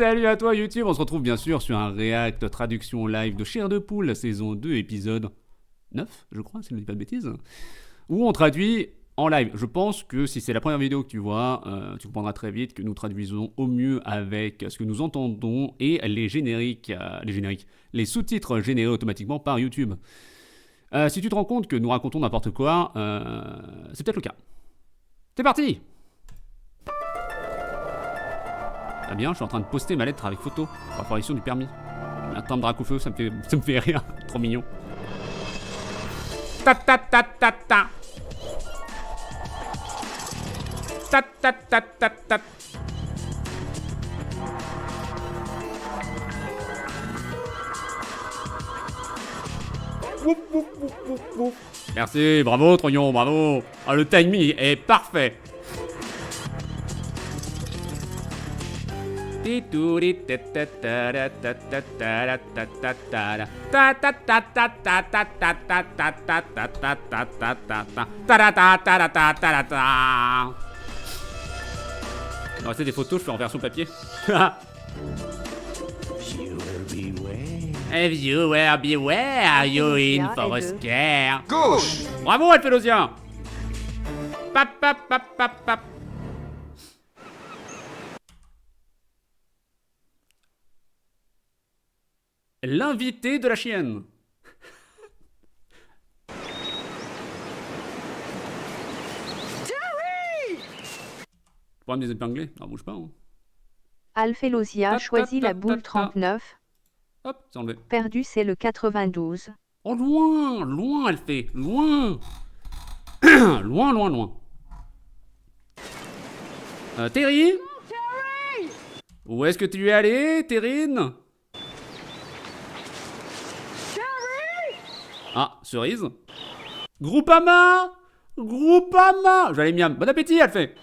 salut à toi YouTube, on se retrouve bien sûr sur un react traduction live de Chair de Poule, saison 2, épisode 9, je crois, si je ne dis pas de bêtises, où on traduit en live. Je pense que si c'est la première vidéo que tu vois, tu comprendras très vite que nous traduisons au mieux avec ce que nous entendons et les sous-titres générés automatiquement par YouTube. Si tu te rends compte que nous racontons n'importe quoi, c'est peut-être le cas. C'est parti! Ah bien, je suis en train de poster ma lettre avec photo pour la formation du permis. Un timbre drac au feu, ça me fait rire, trop mignon. Ta ta ta ta ta. Ta ta ta ta ta. Wouf, wouf, wouf, wouf, wouf. Merci, bravo Trognon, bravo. Ah, le timing est parfait. Non, c'est des photos, je fais en version papier. Viewer beware, you in for a scare. Gauche. Bravo, Alphelosien. Pap, pap, pap, pap, pap. L'invité de la chienne. Problème des épinglés. Non, bouge pas. Hein. Alphelosia choisit la boule 39. Hop, c'est enlevé. Perdu, c'est le 92. Oh, loin, loin, elle fait. Loin. Loin, loin, loin. Terry. Où est-ce que tu es allé, Terrine? Ah, cerise. Groupama. Groupama. J'allais miam. Bon appétit, elle fait.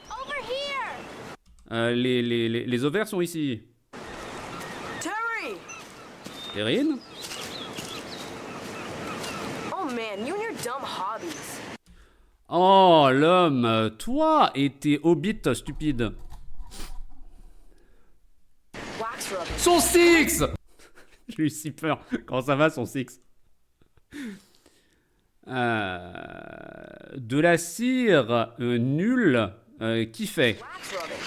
Les ovaires sont ici. Terrine. Oh man, you and your dumb hobbies. Oh, l'homme. Toi et tes hobbits stupides. Wax rubbing. Son six. J'ai eu si peur. Comment ça va, son six? De la cire nulle qui fait Wax rubbing.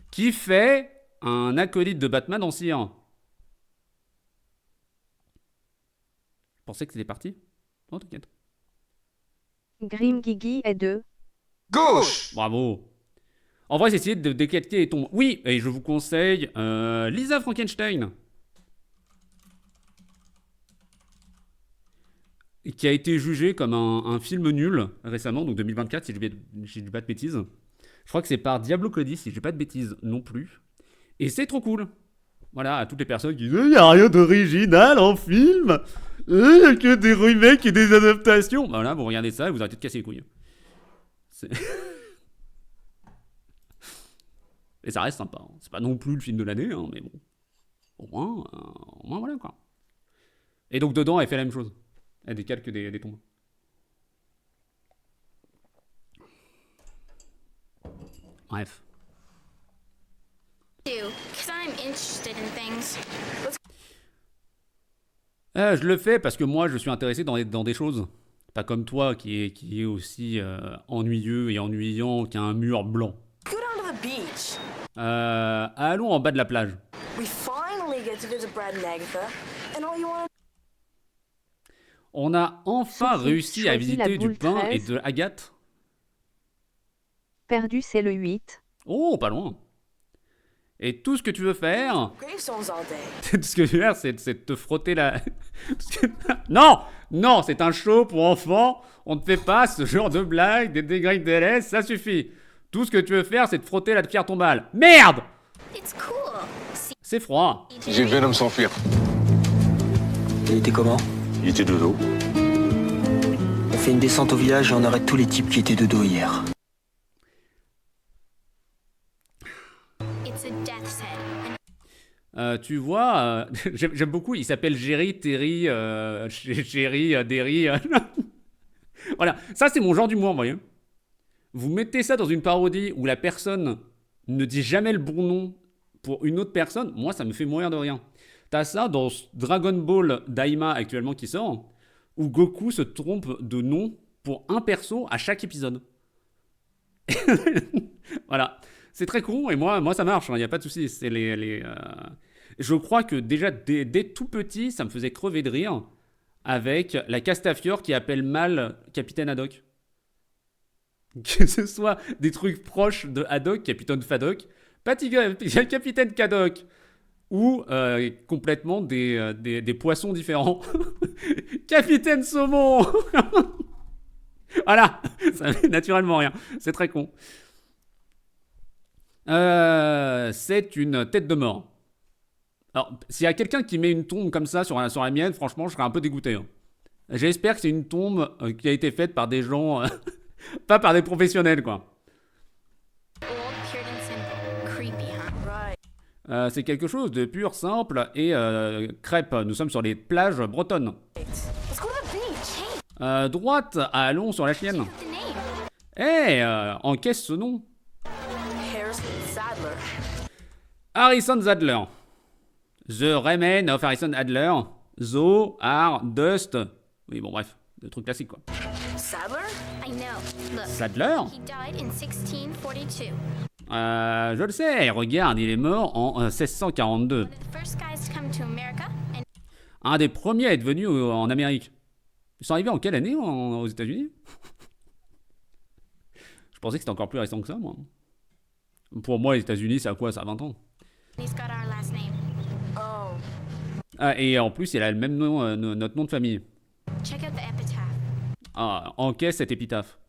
Qui fait un acolyte de Batman en cire? Je pensais que c'était parti. Non, t'inquiète. Grim Gigi est 2. Gauche. Bravo. En vrai, c'est essayer de décapiter les tombes. Oui, et je vous conseille Lisa Frankenstein. Qui a été jugé comme un film nul récemment, donc 2024, si je dis pas de bêtises. Je crois que c'est par Diablo Cody, si je dis pas de bêtises non plus. Et c'est trop cool. Voilà, à toutes les personnes qui disent il n'y a rien d'original en film. Il n'y a que des remakes et des adaptations. Voilà, vous regardez ça et vous arrêtez de casser les couilles. Et ça reste sympa. Hein. C'est pas non plus le film de l'année, hein, mais bon. Au moins, voilà quoi. Et donc dedans, elle fait la même chose. Elle décalque des tombes. Bref. Je le fais parce que moi, je suis intéressé dans des choses. Pas comme toi, qui est aussi ennuyeux et ennuyant qu'un mur blanc. Go down to the beach. Allons en bas de la plage. We finally get to visit Brad and Agatha. And all you want. On a enfin Sophie réussi à choisit la visiter du boule pain 13. et de Agathe. Perdu, c'est le 8. Oh, pas loin. Et tout ce que tu veux faire, Gravestones all day. tout ce que tu veux faire, c'est de te frotter la... Non, non, c'est un show pour enfants. On ne fait pas ce genre de blagues, des dégâts de LS, ça suffit. Tout ce que tu veux faire, c'est de frotter la pierre tombale. Merde! C'est froid. J'ai vu Venom s'enfuir. Il était comment? Il était de dos. On fait une descente au village et on arrête tous les types qui étaient de dos hier. Tu vois, j'aime beaucoup, il s'appelle Jerry, Terry, Jerry, Derry. Voilà, ça c'est mon genre d'humour, vous voyez. Vous mettez ça dans une parodie où la personne ne dit jamais le bon nom pour une autre personne, moi, ça me fait mourir de rire. T'as ça dans Dragon Ball Daima actuellement qui sort, où Goku se trompe de nom pour un perso à chaque épisode. Voilà. C'est très con, et moi ça marche, il n'y a pas de souci. C'est Je crois que déjà, dès tout petit, ça me faisait crever de rire avec la Castafiore qui appelle mal Capitaine Haddock. Que ce soit des trucs proches de Haddock, Capitaine Faddock, Capitaine Caddock, ou complètement des poissons différents. Capitaine Saumon. Voilà, ça fait naturellement rien. C'est très con. C'est une tête de mort. Alors, s'il y a quelqu'un qui met une tombe comme ça sur la mienne, franchement, je serais un peu dégoûté. Hein. J'espère que c'est une tombe qui a été faite par des gens, pas par des professionnels, quoi. C'est quelque chose de pur, simple et crêpe. Nous sommes sur les plages bretonnes. Droite, allons sur la chienne. Encaisse ce nom. Harrison Zadler. The Remain of Harrison Adler. Zo, Ar, Dust. Oui, bon, bref, des trucs classiques, quoi. Sadler? Je le sais, regarde, il est mort en 1642. Un des premiers à être venu en Amérique. Ils sont arrivés en quelle année aux États-Unis? Je pensais que c'était encore plus récent que ça, moi. Pour moi, les États-Unis, c'est à quoi? Ça a 20 ans. Et en plus, il a le même nom, notre nom de famille. Encaisse cette épitaphe.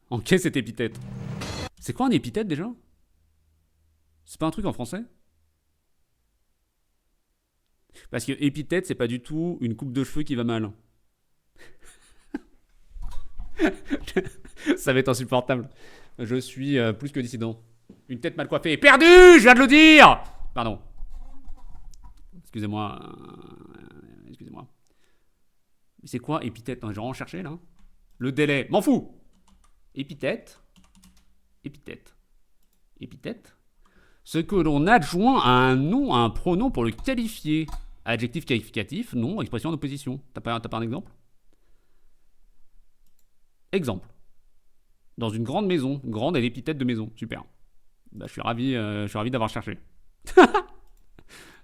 Encaisse cette épithète. C'est quoi un épithète déjà? C'est pas un truc en français? Parce que épithète, c'est pas du tout une coupe de cheveux qui va mal. Ça va être insupportable. Je suis plus que dissident. Une tête mal coiffée. Perdu! Je viens de le dire! Pardon. Excusez-moi. Excusez-moi. Mais c'est quoi épithète? J'ai vraiment cherché là. Le délai. M'en fous! Épithète. Épithète. Épithète. Ce que l'on adjoint à un nom, à un pronom pour le qualifier. Adjectif qualificatif, nom, expression d'opposition. T'as pas un exemple? Exemple. Dans une grande maison. Grande et l'épithète de maison. Super. Bah, je suis ravi d'avoir cherché.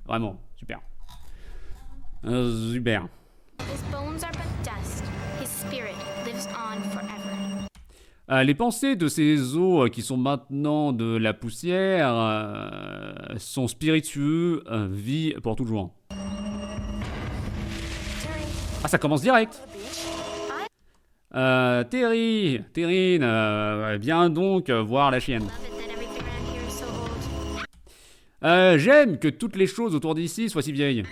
Vraiment, super. Super. Les pensées de ces os qui sont maintenant de la poussière sont spiritueux, vie pour toujours. Ah, ça commence direct. Terrine, viens donc voir la chienne. J'aime que toutes les choses autour d'ici soient si vieilles.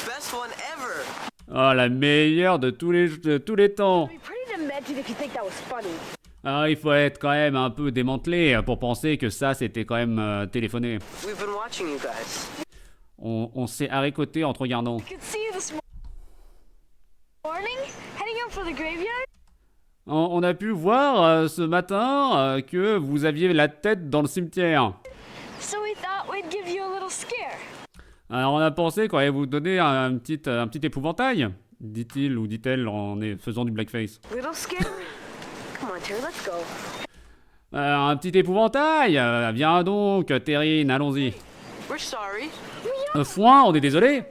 Best one ever. Oh, la meilleure de tous les temps. Ah, il faut être quand même un peu démantelé pour penser que ça, c'était quand même téléphoné. On s'est haricoté en te regardant. On a pu voir ce matin que vous aviez la tête dans le cimetière. Alors on a pensé qu'on allait vous donner un petit épouvantail, dit-il ou dit-elle en faisant du blackface. Un petit épouvantail. Viens donc, Terrine, allons-y. Foin, on est désolé.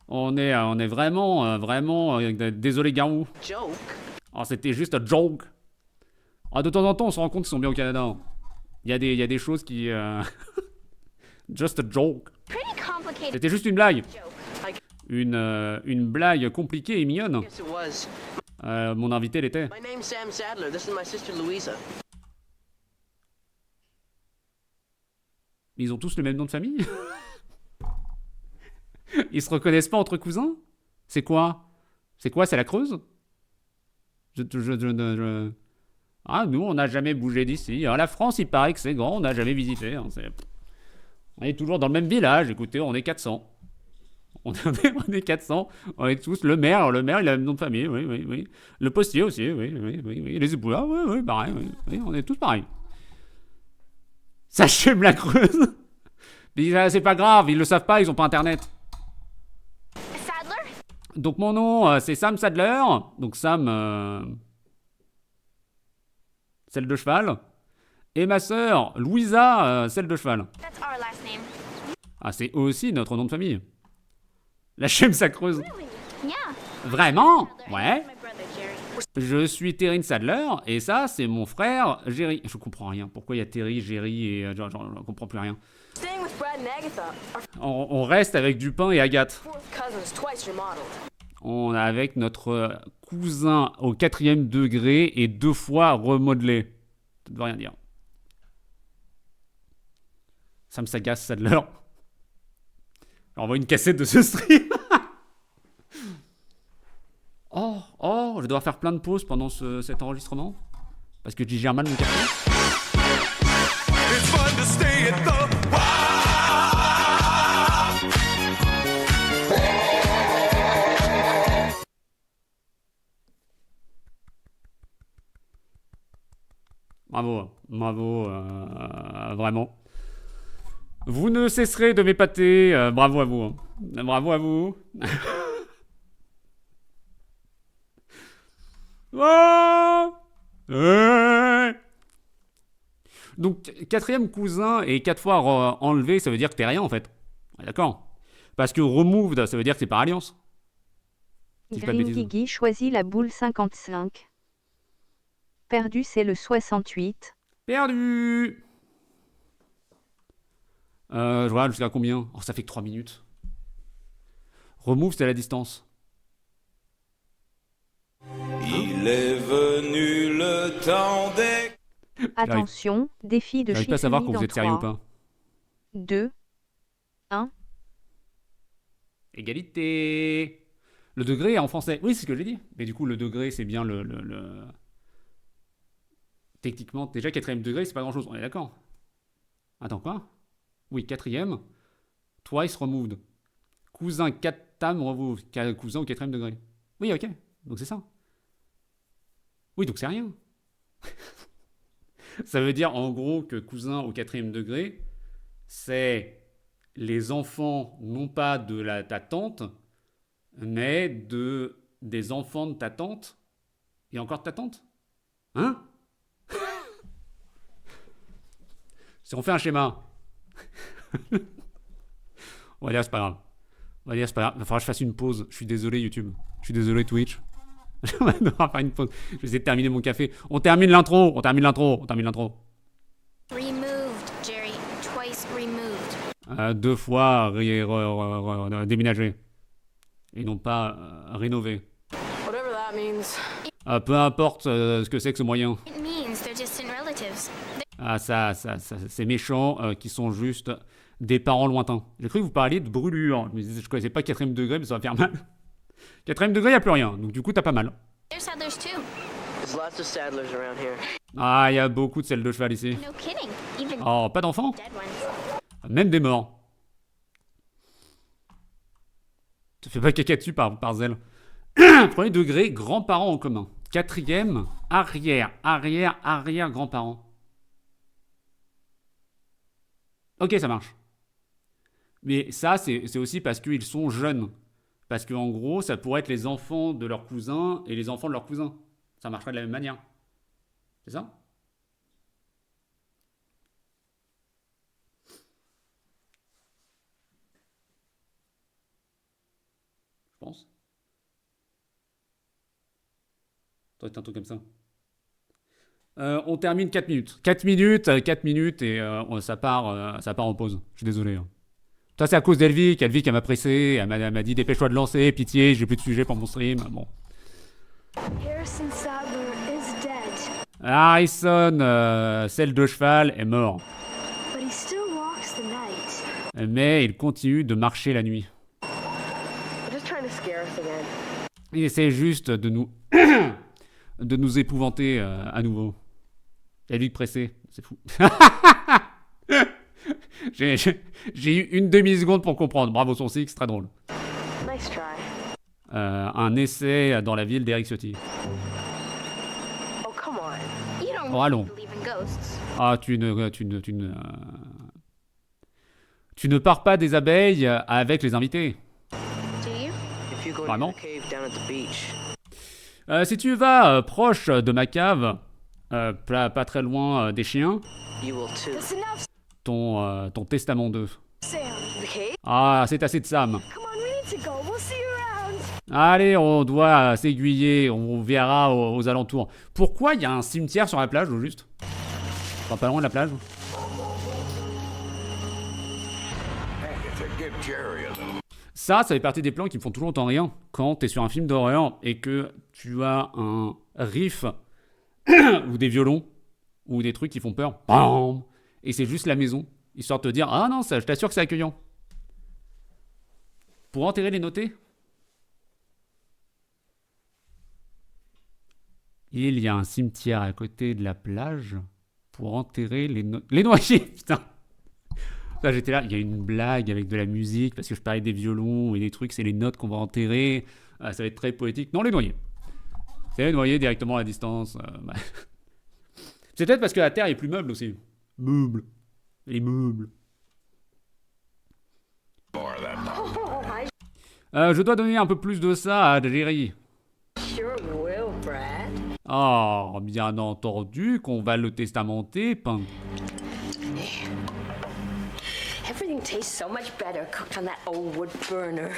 On est vraiment désolé, Garou. Oh, c'était juste un joke. Oh, de temps en temps, on se rend compte qu'ils sont bien au Canada. Il y a des choses qui... Just a joke. C'était juste une blague. Une blague compliquée et mignonne. Mon invité l'était. Ils ont tous le même nom de famille? Ils se reconnaissent pas entre cousins? C'est quoi? C'est la Creuse? Ah, nous, on n'a jamais bougé d'ici. La France, il paraît que c'est grand, on n'a jamais visité. Hein, on est toujours dans le même village. Écoutez, on est 400. On est 400. On est tous. Le maire, il a le même nom de famille. Oui, oui, oui. Le postier aussi. Oui, oui, oui. oui. Les éboueurs, oui, oui, pareil. Oui, oui, on est tous pareils. Sachez la Creuse. Mais c'est pas grave, ils le savent pas, ils ont pas internet. Sadler? Donc mon nom, c'est Sam Sadler. Donc Sam, celle de cheval. Et ma sœur, Louisa, celle de cheval. That's our last name. Ah, c'est aussi notre nom de famille. La Shemsa Creuse. Yeah. Vraiment? Ouais. My brother Jerry. Je suis Terry Sadler, et ça, c'est mon frère, Jerry. Je comprends rien. Pourquoi il y a Terry, Jerry, et je comprends plus rien. Staying with Brad and Agatha, our On reste avec Dupin et Agathe. fourth cousins twice remodeled. On est avec notre cousin au 4e degré et 2 fois remodelé. Ça ne veut rien dire. Sam Sagas Sadler. On envoie une cassette de ce stream. Oh, je vais devoir faire plein de pauses pendant cet enregistrement. Parce que j'y gère mal mon café. It's fun to stay at the Bravo, vraiment. Vous ne cesserez de m'épater, bravo à vous. Hein. Bravo à vous. Oh ouais. Donc, 4e cousin et 4 fois enlevé, ça veut dire que t'es rien en fait. Ouais, d'accord. Parce que removed, ça veut dire que c'est par alliance. Si je dis pas de Grim bêtises. Gigi choisit la boule 55. Perdu, c'est le 68. Perdu. Je regarde jusqu'à combien? Oh, ça fait que 3 minutes. Remove, c'est la distance. Il est venu le temps des... Attention, défi de J'arrive pas à savoir Chifuni quand vous dans êtes sérieux ou 3, pas. 2, Égalité. Le degré est en français. Oui, c'est ce que j'ai dit. Mais du coup, le degré, c'est bien Techniquement, déjà, 4e degré, c'est pas grand-chose. On est d'accord? Attends, quoi? Oui, 4e. Twice removed. Cousin 4 tam removed. Cousin au 4e degré. Oui, ok. Donc c'est ça. Oui, donc c'est rien. Ça veut dire en gros que cousin au 4e degré, c'est les enfants, non pas de ta tante, mais des enfants de ta tante, et encore de ta tante. Hein? Si on fait un schéma. On va dire c'est pas grave. On va dire c'est pas grave. Il va falloir que je fasse une pause. Je suis désolé YouTube. Je suis désolé Twitch. Je vais devoir faire une pause. Je vais essayer de terminer mon café. On termine l'intro. Removed, Jerry. Twice removed. 2 fois déménagé. Et non pas rénové. Whatever that means. Peu importe ce que c'est que ce moyen. It means they're distant relatives. Ah ça c'est méchant qui sont juste des parents lointains. J'ai cru que vous parliez de brûlure. Je connaissais pas 4e degré, mais ça va faire mal. 4e degré, il n'y a plus rien. Donc du coup, t'as pas mal. There's Sadlers too. There's lots of Sadlers around here. Ah, il y a beaucoup de selles de cheval ici. No kidding. Even Oh, pas d'enfants? dead ones. Même des morts. Te fais pas caca dessus par zèle. 1er degré, grands-parents en commun. 4e, arrière grands-parents. Ok, ça marche. Mais ça, c'est aussi parce qu'ils sont jeunes. Parce qu'en gros, ça pourrait être les enfants de leurs cousins et les enfants de leurs cousins. Ça marcherait de la même manière. C'est ça? Je pense. Ça doit être un truc comme ça. On termine 4 minutes. 4 minutes et ça part en pause. Je suis désolé. Hein. Ça, c'est à cause d'Elvic. Elvic, elle m'a pressé. Elle m'a dit dépêche-toi de lancer. Pitié, j'ai plus de sujet pour mon stream. Bon. Harrison Sadler is dead, Harrison, celle de cheval, est mort. but he still walks the night. Mais il continue de marcher la nuit. They're just trying to scare us again. Il essaie juste de nous, de nous épouvanter à nouveau. Elvic pressé, c'est fou. J'ai eu une demi-seconde pour comprendre. Bravo son six, très drôle. Nice try. Un essai dans la ville d'Eric Ciotti. Oh, come on. You don't Oh, allons. believe in ghosts. Ah, tu ne pars pas des abeilles avec les invités. Do you? If you go Vraiment? to the cave down at the beach, Si tu vas proche de ma cave, pas très loin des chiens, you will too. That's enough, ton testament 2. Sam. The cave? Ah, c'est assez de Sam. Come on, we need to go. We'll see you around. Allez, on doit s'aiguiller, on verra aux alentours. Pourquoi il y a un cimetière sur la plage, au juste? Enfin, pas loin de la plage. Ça fait partie des plans qui me font toujours autant rire quand t'es sur un film d'horreur et que tu as un riff ou des violons ou des trucs qui font peur. Bam et c'est juste la maison, histoire de te dire « Ah non, ça, je t'assure que c'est accueillant. » Pour enterrer les notés, il y a un cimetière à côté de la plage pour enterrer les noyés. Putain. Là, j'étais là, il y a une blague avec de la musique parce que je parlais des violons et des trucs, c'est les notes qu'on va enterrer. Ça va être très poétique. Non, les noyés. C'est les noyés directement à distance. Bah. C'est peut-être parce que la terre est plus meuble aussi. Meuble. Les meubles. Je dois donner un peu plus de ça à Jerry. Sure will, Brad. Oh, bien entendu qu'on va le testamenter. Everything tastes so much better cooked on that old wood burner.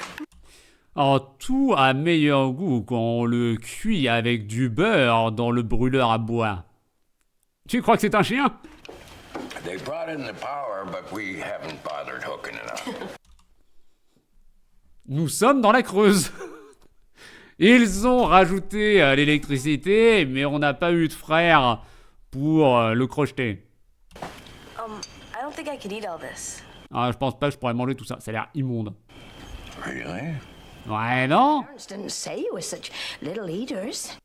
Oh, tout a meilleur goût quand on le cuit avec du beurre dans le brûleur à bois. Tu crois que c'est un chien? They brought in the power, but we haven't bothered hooking it up. Nous sommes dans la Creuse. Ils ont rajouté l'électricité, mais on n'a pas eu de frère pour le crocheter. I don't think I could eat all this. Ah, je pense pas que je pourrais manger tout ça. Ça a l'air immonde. Really? Ouais, non? Parents didn't say you were such little eaters.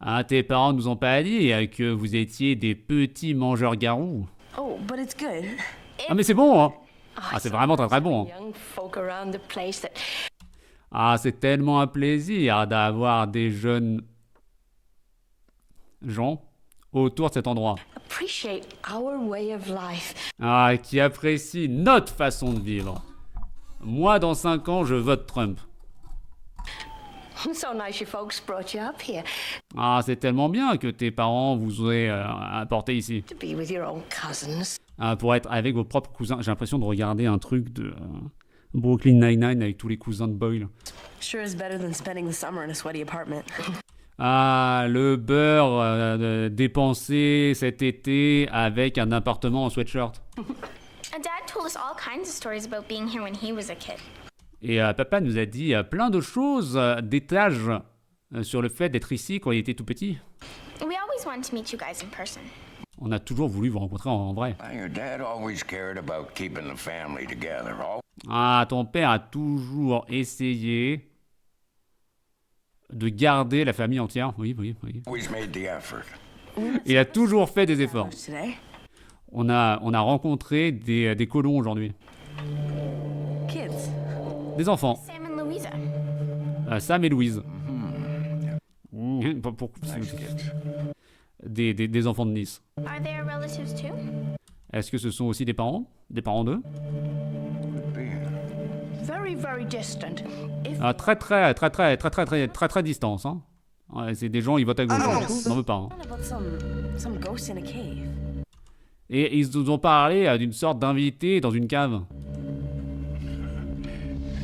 Ah, tes parents nous ont pas dit que vous étiez des petits mangeurs garous. Oh, but it's good. Ah, mais c'est bon, hein? Ah, c'est vraiment très très bon. Hein. Young folk around the place that Ah, c'est tellement un plaisir d'avoir des jeunes gens autour de cet endroit. appreciate our way of life. Ah, qui apprécient notre façon de vivre. Moi, dans 5 ans, je vote Trump. So nice your folks brought you up here Ah, c'est tellement bien que tes parents vous aient apporté ici. to be with your own cousins. Pour être avec vos propres cousins. J'ai l'impression de regarder un truc de Brooklyn Nine-Nine avec tous les cousins de Boyle. Sure is better than spending the summer in a sweaty apartment. Ah, le beurre dépensé cet été avec un appartement en sweatshirt. And Dad told us all kinds of stories about being here when he was a kid. Et papa nous a dit plein de choses, d'étages sur le fait d'être ici quand il était tout petit. We always wanted to meet you guys in person. On a toujours voulu vous rencontrer en vrai. Well, your dad always cared about keeping the family together. Ah, ton père a toujours essayé de garder la famille entière. Oui. Always made the effort. Il a toujours fait des efforts. Today? On a rencontré des colons aujourd'hui. Kids. Des enfants. Sam and Louisa. Sam et Louise. Des enfants de Nice. Are they our relatives too? Est-ce que ce sont aussi des parents? Des parents d'eux? Very, very distant. If Très distance. Hein. Ouais, c'est des gens, ils votent à gauche. On n'en veut pas. Hein. about some ghost in a cave. Et ils nous ont parlé d'une sorte d'invité dans une cave.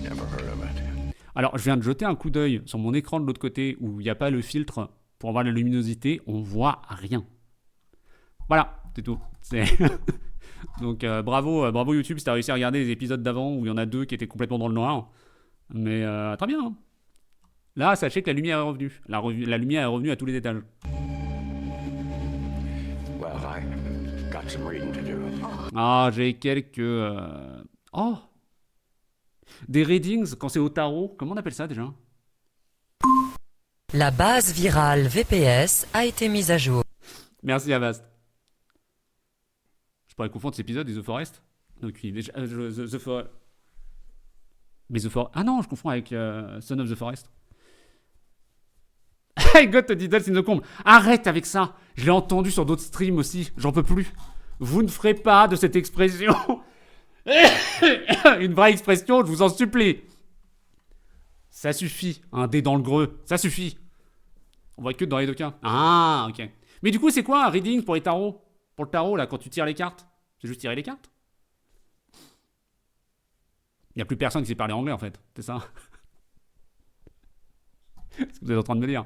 Never heard of it. Alors, je viens de jeter un coup d'œil sur mon écran de l'autre côté où il n'y a pas le filtre pour voir la luminosité. On voit rien. Voilà, c'est tout. Donc, bravo YouTube si t'as réussi à regarder les épisodes d'avant où il y en a 2 qui étaient complètement dans le noir. Mais très bien. Hein. Là, sachez que la lumière est revenue. La lumière est revenue à tous les étages. Well, I got some reading to do. Ah, j'ai quelques... Des readings quand c'est au tarot. Comment on appelle ça déjà? La base virale VPS a été mise à jour. Merci Avast. pourrais confondre cet épisode et The Forest. Donc, oui, The Forest. Mais The Forest. Ah non, je confonds avec Son of the Forest. Hey, God, Diddles in the comble. Arrête avec ça. Je l'ai entendu sur d'autres streams aussi. J'en peux plus. Vous ne ferez pas de cette expression une vraie expression, je vous en supplie. Ça suffit. Un dé dans le greu. Ça suffit. On voit que dans les deux cas. Ah, ok. Mais du coup, c'est quoi un reading pour les tarots? Pour le tarot, là, quand tu tires les cartes? C'est juste tirer les cartes? Il n'y a plus personne qui sait parler anglais, en fait. C'est ça? C'est ce que vous êtes en train de me dire.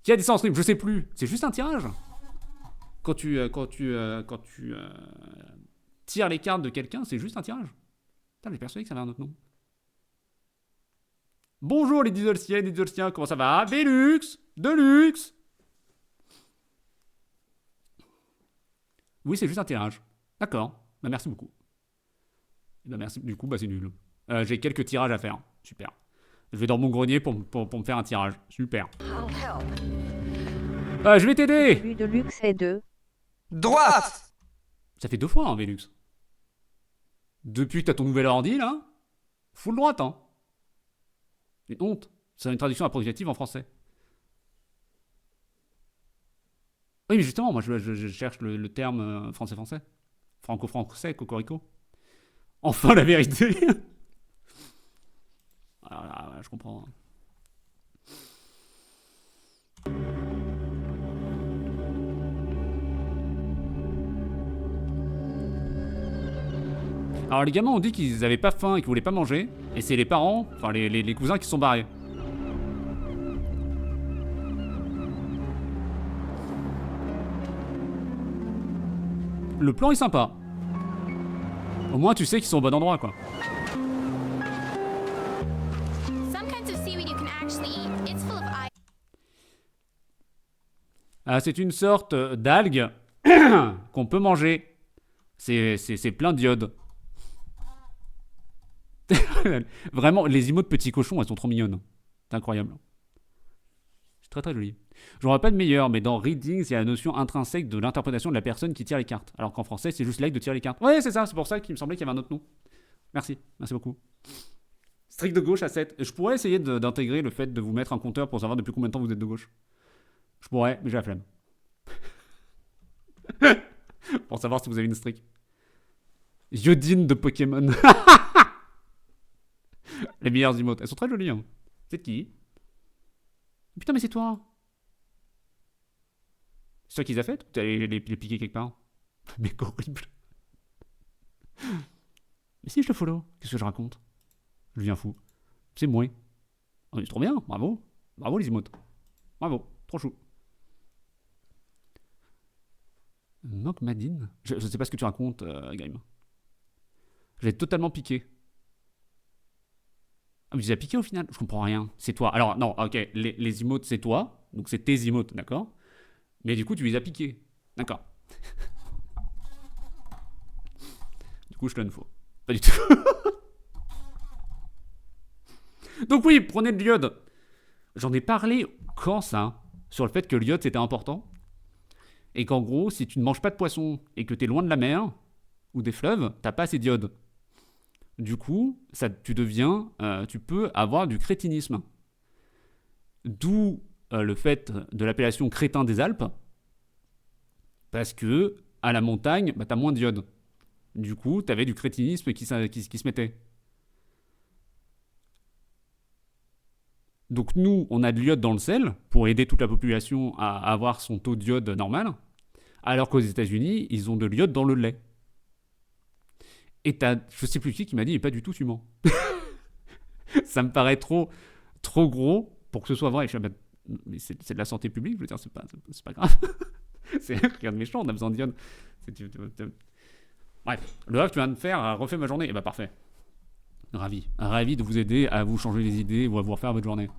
Qui a dit ça en stream? Je sais plus. C'est juste un tirage. Quand tu tires les cartes de quelqu'un, c'est juste un tirage. Putain, j'ai persuadé que ça avait un autre nom. Bonjour les Diddlesiens, les Diddlesiens, comment ça va? Velux, Deluxe. Oui, c'est juste un tirage. D'accord. Bah merci beaucoup. Bah merci. Du coup, bah c'est nul. J'ai quelques tirages à faire. Super. Je vais dans mon grenier pour me faire un tirage. Super. Je vais t'aider. Celui de luxe est 2. Droite! Ça fait 2 fois, hein, Velux. Depuis que t'as ton nouvel ordi, là, full droite, hein. Une honte. C'est une traduction approximative en français. Oui, mais justement, moi, je cherche le terme français-français. Franco-français, cocorico. Enfin, la vérité. Ah, je comprends. Alors les gamins ont dit qu'ils avaient pas faim et qu'ils voulaient pas manger. Et c'est les parents, enfin les cousins qui se sont barrés. Le plan est sympa. Au moins tu sais qu'ils sont au bon endroit quoi. Some kinds of seaweed you can actually eat. It's full of iron. C'est une sorte d'algue qu'on peut manger. C'est plein d'iode. Vraiment, les emotes de petits cochons, elles sont trop mignonnes. C'est incroyable. C'est très très joli. J'en vois pas de meilleur, mais dans Readings, il y a la notion intrinsèque de l'interprétation de la personne qui tire les cartes. Alors qu'en français, c'est juste l'acte de tirer les cartes. Ouais, c'est ça, c'est pour ça qu'il me semblait qu'il y avait un autre nom. Merci beaucoup. Strict de gauche à 7. Je pourrais essayer d'intégrer le fait de vous mettre un compteur pour savoir depuis combien de temps vous êtes de gauche. Je pourrais, mais j'ai la flemme. Pour savoir si vous avez une streak. Yodine de Pokémon. Les meilleures emotes. Elles sont très jolies. Hein. C'est qui? Putain, mais c'est toi. C'est toi qui les as faites? Ou t'es allé les piquer quelque part? Mec horrible. Mais si je le follow, qu'est-ce que je raconte? Je deviens fou. C'est moi. Oh, c'est trop bien, bravo. Bravo les emotes. Bravo, trop chou. Mock Madine? Je sais pas ce que tu racontes, Game. J'ai totalement piqué. Ah, mais tu les as piqué au final? Je comprends rien. C'est toi. Alors, non, ok, les emotes, c'est toi. Donc, c'est tes emotes, d'accord? Mais du coup, tu les as piqués. D'accord. Du coup, je te donne faux. Pas du tout. Donc, oui, prenez de l'iode. J'en ai parlé quand ça? Sur le fait que l'iode, c'était important. Et qu'en gros, si tu ne manges pas de poisson et que tu es loin de la mer ou des fleuves, t'as pas assez d'iode. Du coup, tu peux avoir du crétinisme. D'où le fait de l'appellation crétin des Alpes, parce que à la montagne, t'as moins d'iode. Du coup, t'avais du crétinisme qui se mettait. Donc nous, on a de l'iode dans le sel pour aider toute la population à avoir son taux d'iode normal, alors qu'aux États-Unis, ils ont de l'iode dans le lait. Et je sais plus qui m'a dit, mais pas du tout, tu mens. Ça me paraît trop gros pour que ce soit vrai. Mais c'est de la santé publique, je veux dire, c'est pas grave. C'est rien de méchant, on a besoin d'iode. Bref, le rêve que tu viens de faire a refait ma journée. Et bah parfait. Ravi de vous aider à vous changer les idées ou à vous refaire votre journée.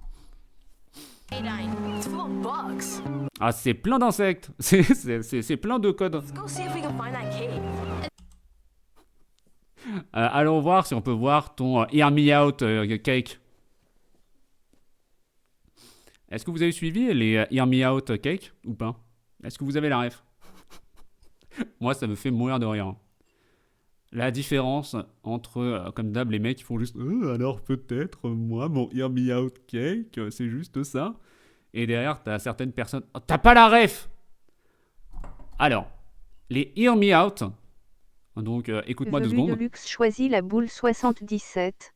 It's full of bugs. Ah, c'est plein d'insectes. C'est plein de codes. Let's go see if we can find that cave. Allons voir si on peut voir ton Hear Me Out cake. Est-ce que vous avez suivi les Hear Me Out cake ou pas? Est-ce que vous avez la ref? Moi, ça me fait mourir de rire. La différence entre, comme d'hab, les mecs qui font juste alors peut-être, moi, mon Hear Me Out cake, c'est juste ça. Et derrière, t'as certaines personnes. Oh, t'as pas la ref! Alors, les Hear Me Out. Donc, écoute-moi 2 Velu secondes. Deluxe choisit la boule 77.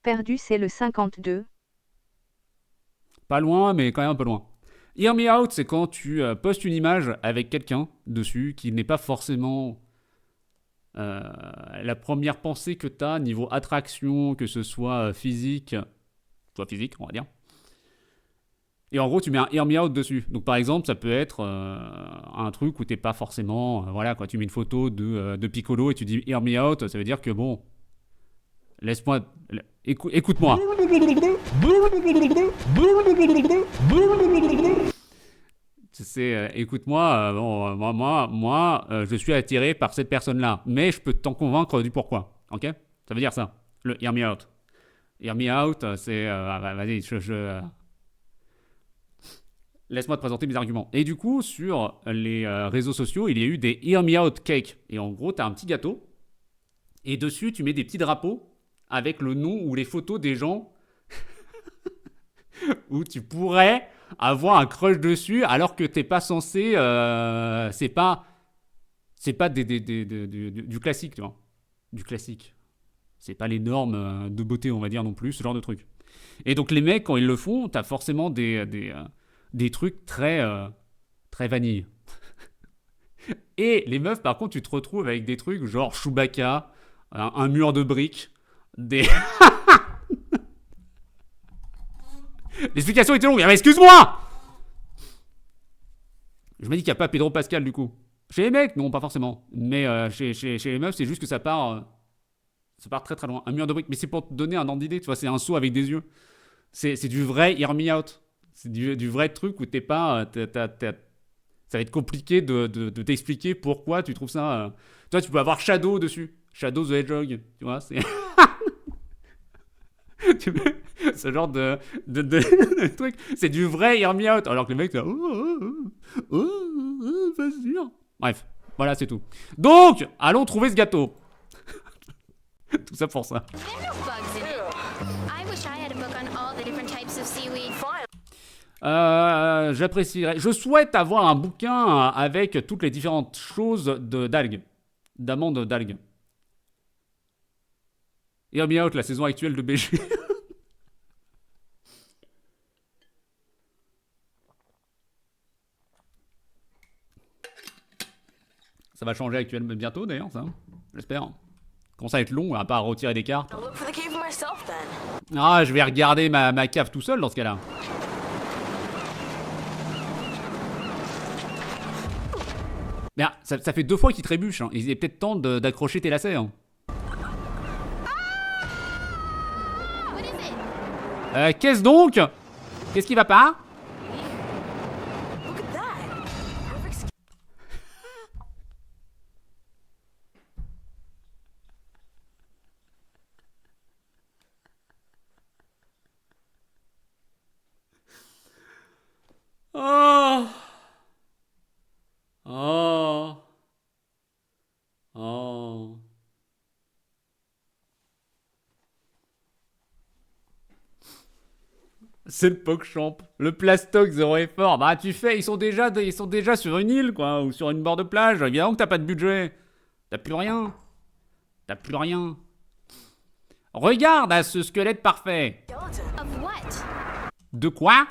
Perdu, c'est le 52. Pas loin, mais quand même un peu loin. Hear Me Out, c'est quand tu postes une image avec quelqu'un dessus qui n'est pas forcément la première pensée que tu as niveau attraction, que ce soit physique, on va dire. Et en gros, tu mets un Hear Me Out dessus. Donc par exemple, ça peut être un truc où t'es pas forcément... voilà, quand tu mets une photo de Piccolo et tu dis Hear Me Out, ça veut dire que bon... Laisse-moi... Écoute-moi. C'est écoute-moi, bon, moi, je suis attiré par cette personne-là, mais je peux t'en convaincre du pourquoi, ok? Ça veut dire ça, le Hear Me Out. Hear Me Out, c'est... vas-y, laisse-moi te présenter mes arguments. Et du coup, sur les réseaux sociaux, il y a eu des Hear Me Out cake. Et en gros, t'as un petit gâteau, et dessus, tu mets des petits drapeaux avec le nom ou les photos des gens où tu pourrais avoir un crush dessus alors que t'es pas censé... c'est pas du classique, tu vois. Du classique. C'est pas les normes de beauté, on va dire non plus, ce genre de truc. Et donc les mecs, quand ils le font, t'as forcément des trucs très vanille. Et les meufs, par contre, tu te retrouves avec des trucs genre Chewbacca, un mur de briques, des... L'explication était longue, mais excuse-moi! Je me dis qu'il n'y a pas Pedro Pascal du coup. Chez les mecs, non, pas forcément. Mais chez les meufs, c'est juste que ça part très très loin. Un mur de briques, mais c'est pour te donner un ordre d'idée, tu vois, c'est un seau avec des yeux. C'est du vrai Hear Me Out. C'est du vrai truc où t'es pas... ça va être compliqué de t'expliquer pourquoi tu trouves ça... Toi, tu peux avoir Shadow dessus. Shadow the Hedgehog, tu vois, c'est... ce genre de truc, c'est du vrai Hear Me Out, alors que les mecs, c'est pas sûr. Bref, voilà, c'est tout. Donc, allons trouver ce gâteau. Tout ça pour ça. J'apprécierais. Je souhaite avoir un bouquin avec toutes les différentes choses d'algues, d'amandes d'algues. Hear Me Out, la saison actuelle de BG. Ça va changer actuellement bientôt d'ailleurs, ça. J'espère. Commence à être long, à part retirer des cartes. Ah, je vais regarder ma cave tout seul dans ce cas-là. Mais ah, ça fait 2 fois qu'il trébuche. Hein. Il est peut-être temps d'accrocher tes lacets. Hein. Qu'est-ce donc? Qu'est-ce qui va pas? Oh. Oh. Oh. C'est le PogChamp, le plastoc zéro effort. Bah tu fais, ils sont déjà sur une île quoi, ou sur une bord de plage. Évidemment que t'as pas de budget. T'as plus rien. T'as plus rien. Regarde à ce squelette parfait. De quoi?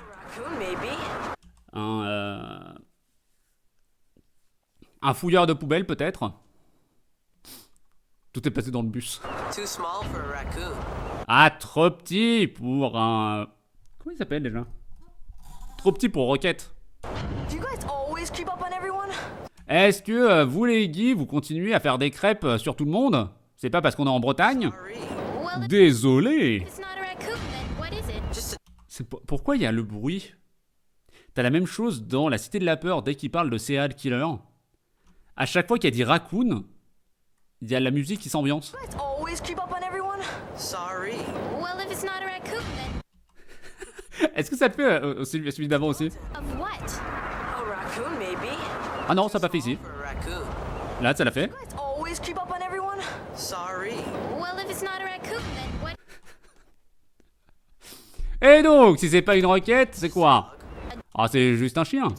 Un fouilleur de poubelle peut-être. Tout est passé dans le bus. Ah, trop petit pour un... Comment il s'appelle déjà? Trop petit pour Rocket. Est-ce que vous les Guy, vous continuez à faire des crêpes sur tout le monde? C'est pas parce qu'on est en Bretagne? Désolé. Pourquoi il y a le bruit? T'as la même chose dans La Cité de la Peur dès qu'il parle de serial killer. À chaque fois qu'il y a des raccoons, il y a la musique qui s'ambiance. Est-ce que ça te fait celui d'avant aussi? Ah non, ça n'a pas fait ici. Là, ça l'a fait. Always creep up on everyone? Sorry. Well, if it's not a raccoon, then what? Et donc, si c'est pas une roquette, c'est quoi? Ah, c'est juste un chien. Dog.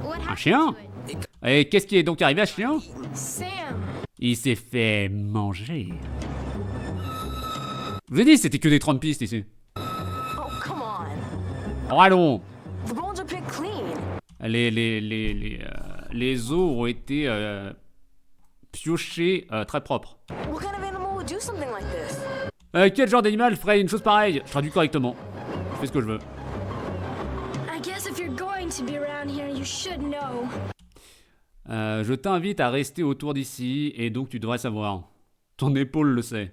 What happened chien? to it? Et qu'est-ce qui est donc arrivé à ce chien? Sam. Il s'est fait manger. Je vous ai dit, c'était que des Trumpistes ici. Oh, come on. Oh, allons. The bones are picked clean. Les os ont été piochés très propres. What kind of animal would do something like this? Quel genre d'animal ferait une chose pareille? Je traduis correctement. Je fais ce que je veux. I guess if you're going to be around here, you should know. Je t'invite à rester autour d'ici et donc tu devrais savoir. Ton épaule le sait.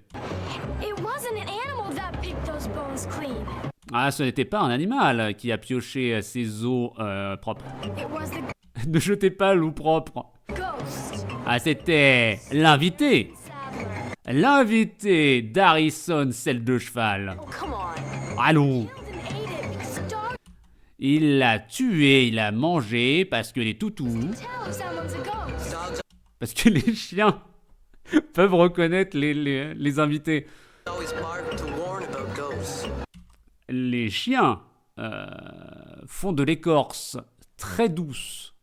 It wasn't an animal that picked those bones clean. Ah, ce n'était pas un animal qui a pioché ses os propres. It was the Ne jetez pas l'eau propre. ghost. Ah, c'était l'invité. Sadler. L'invité d'Harrison, celle de cheval. Oh, come on. Allons. Killed and ate it because dogs Il l'a tué, il l'a mangé parce que les toutous, tell if someone's a ghost. parce que les chiens peuvent reconnaître les invités. Always bark to warn about ghosts. Les chiens font de l'écorce très douce,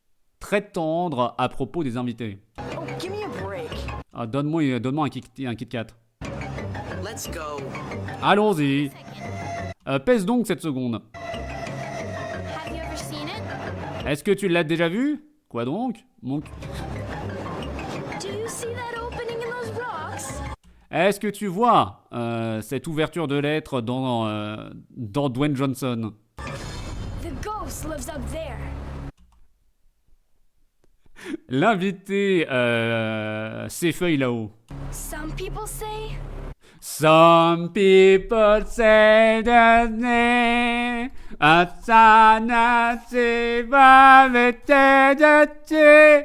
très tendre à propos des invités. Oh, give me a break. Ah, donne-moi un Kit Kat. Let's go. Allons-y. Pèse donc cette seconde. Have you ever seen it? Est-ce que tu l'as déjà vu? Quoi donc? Do you see that opening in those rocks? Est-ce que tu vois cette ouverture de lettres dans Dwayne Johnson? The ghost lives up there. L'invité s'effeuille là-haut. Some people say Some people say that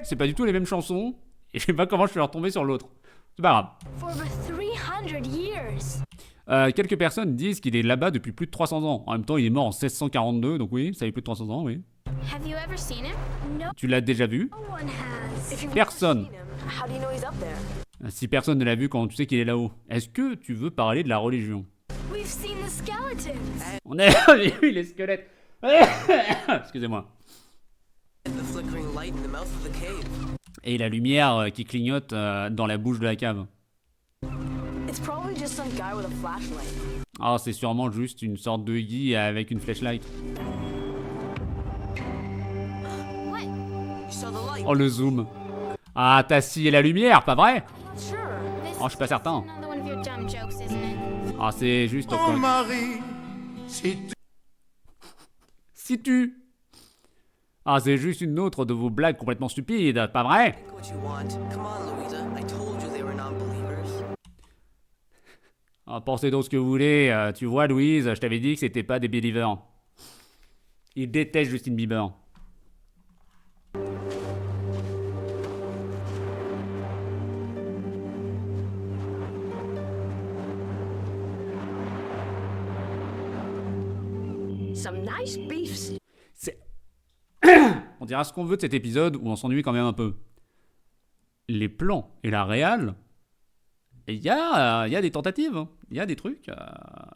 c'est pas du tout les mêmes chansons. Et je sais pas comment je suis retombé sur l'autre. C'est pas grave. for over 300 years. Quelques personnes disent qu'il est là-bas depuis plus de 300 ans. En même temps, il est mort en 1642, donc oui, ça fait plus de 300 ans, oui. Have you ever seen him? No Tu l'as déjà vu? one has. If you've Personne. never seen him, how do you know he's up there? Si personne ne l'a vu quand tu sais qu'il est là-haut. Est-ce que tu veux parler de la religion? We've seen the skeletons. On a vu les squelettes. Excusez-moi. The flickering light in the mouth of the cave. Et la lumière qui clignote dans la bouche de la cave. It's probably just some guy with a flashlight. Ah, c'est sûrement juste une sorte de guy avec une flashlight. What? You saw the light. Oh, le zoom. Ah, t'as scié la lumière, pas vrai? Sure. This Oh, je suis pas certain. another one of your dumb jokes, isn't it? Ah, c'est juste encore... Marie, si Si tu... Ah, c'est juste une autre de vos blagues complètement stupides, pas vrai? Think what you want. Come on, Louisa. I told you they were non-believers. Ah, pensez donc ce que vous voulez. Tu vois, Louise, je t'avais dit que c'était pas des believers. Ils détestent Justin Bieber. Some nice beefs. C'est... On dira ce qu'on veut de cet épisode où on s'ennuie quand même un peu. Les plans et la réal, il y a des tentatives, hein. Il y a des trucs. Il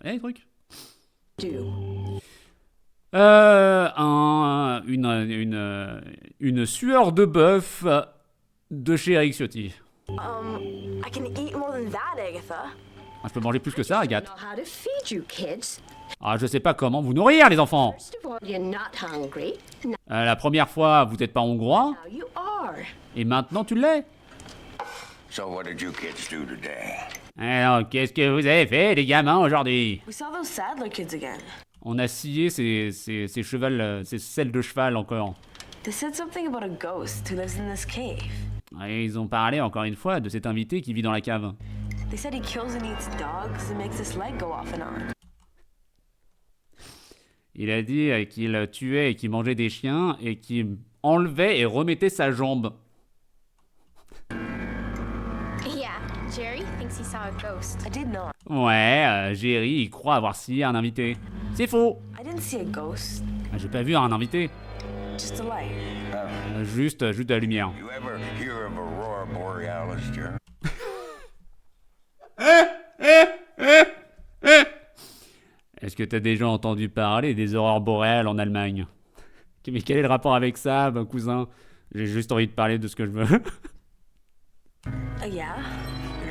y a des trucs. Une sueur de bœuf de chez Eric Ciotti. I can eat more than that, Agatha. Ah, je peux manger plus que ça, Agathe. Know how to feed you, kids. Ah, je sais pas comment vous nourrir, les enfants. First of all, you're not hungry. Now La première fois, vous n'êtes pas hongrois, you are. et maintenant tu l'es. So what did you kids do today? Alors, qu'est-ce que vous avez fait, les gamins, aujourd'hui? We saw those Sadler kids again. On a scié ces selles de cheval encore. They said something about a ghost who lives in this cave. Et ils ont parlé encore une fois de cet invité qui vit dans la cave. They said he kills and eats dogs and makes his leg go off and on. Il a dit qu'il tuait et qu'il mangeait des chiens et qu'il enlevait et remettait sa jambe. Yeah, Jerry thinks he saw a ghost. I did not. Ouais, Jerry, il croit avoir scié un invité. C'est faux. I didn't see a ghost. J'ai pas vu un invité. Just a light. Juste de la lumière. You ever hear of Aurora was, Jerry. Est-ce que t'as déjà entendu parler des aurores boréales en Allemagne? Mais quel est le rapport avec ça, ben, cousin? J'ai juste envie de parler de ce que je veux. Yeah.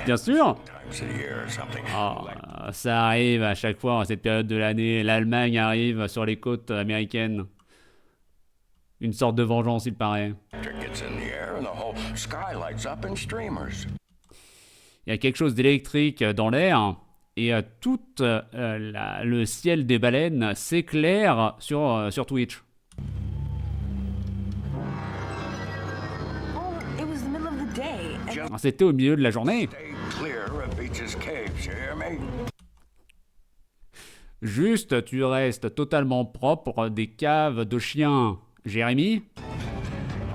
Bien sûr. Times of the year or something. Oh, ça arrive à chaque fois à cette période de l'année. L'Allemagne arrive sur les côtes américaines. Une sorte de vengeance, il paraît. Electric gets in the air and the whole sky lights up in streamers. Il y a quelque chose d'électrique dans l'air et tout le ciel des baleines s'éclaire sur Twitch. Oh, it was the middle of the day. Alors, c'était au milieu de la journée. Stay clear of Beach's caves, you hear me? Juste, tu restes totalement propre des caves de chiens. Jérémy, I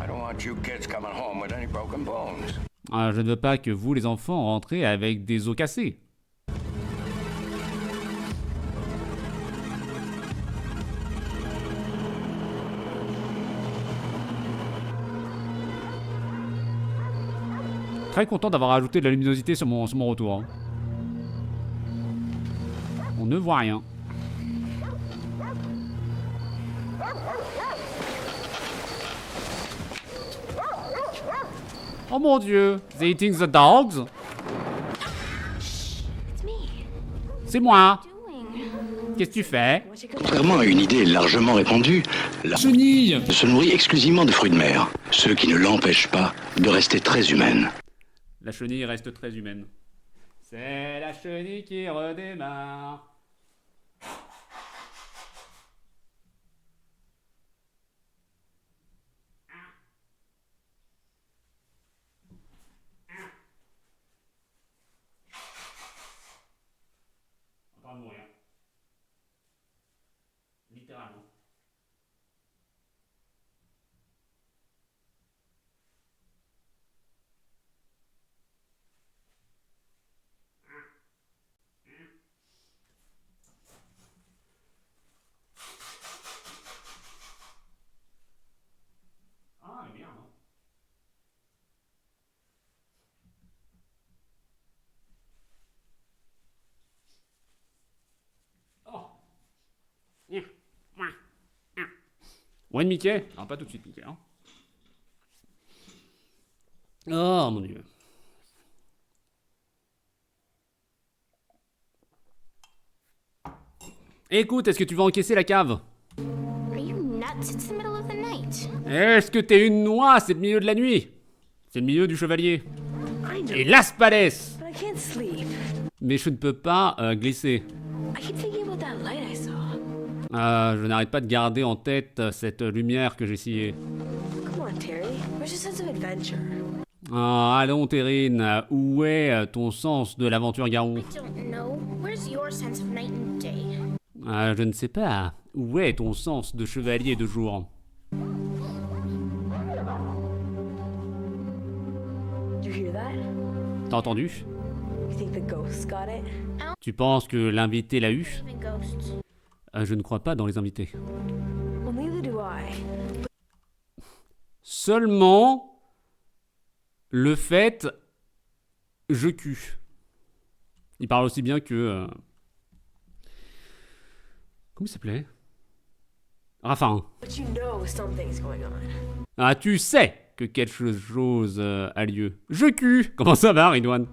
don't want you kids coming home with any broken bones. je ne veux pas que vous, les enfants, rentrez avec des os cassés. Très content d'avoir ajouté de la luminosité sur mon retour. Hein. On ne voit rien. Oh mon dieu, they eating the dogs? It's me. C'est moi. Doing. Qu'est-ce que tu fais? Contrairement à une idée largement répandue, la chenille se nourrit exclusivement de fruits de mer, ce qui ne l'empêche pas de rester très humaine. La chenille reste très humaine. C'est la chenille qui redémarre. En train de mourir. Littéralement. Ah, mais merde. Oh. Ouais, Mickey. Alors, pas tout de suite, Mickey. Hein. Oh, mon dieu. Écoute, est-ce que tu vas encaisser la cave? Are you nuts? It's the middle of the night. Est-ce que t'es une noix? C'est le milieu de la nuit. C'est le milieu du chevalier. I know, Et Las Palais. but I can't sleep. Mais je ne peux pas glisser. I keep thinking about that light I saw. Je n'arrête pas de garder en tête cette lumière que j'ai sciée. Come on, Terry. Where's your sense of adventure? Allons, Terrine, où est ton sens de l'aventure garou? I don't know. Where's your sense of night and day? Je ne sais pas. Où est ton sens de chevalier de jour? Did you hear that? T'as entendu? You think the ghosts got it? Tu penses que l'invité l'a eu? Even ghosts. Je ne crois pas dans les invités. Well, neither do I. Seulement le fait je cul. Il parle aussi bien que comment il s'appelait? Raphaël. But you know something's going on. Ah, tu sais que quelque chose a lieu. Je cul. Comment ça va, Ridwan?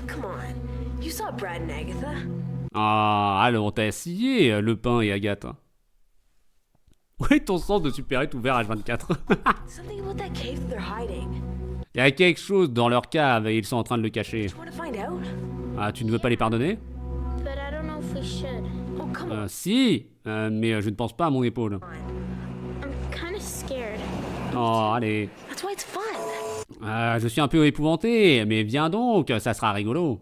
Come on. You saw Brad and Agatha. Ah, alors t'as scié le pain et Agathe. Où est ton sens de super-hit ouvert H24? Something about that cave that they're hiding. Il y a quelque chose dans leur cave et ils sont en train de le cacher. You want to find out? Ah, tu ne veux pas les pardonner? But I don't know if we should. Oh, come on. Si, mais je ne pense pas à mon épaule. I'm kind of scared. Oh, allez. That's why it's fun. Je suis un peu épouvanté, mais viens donc, ça sera rigolo.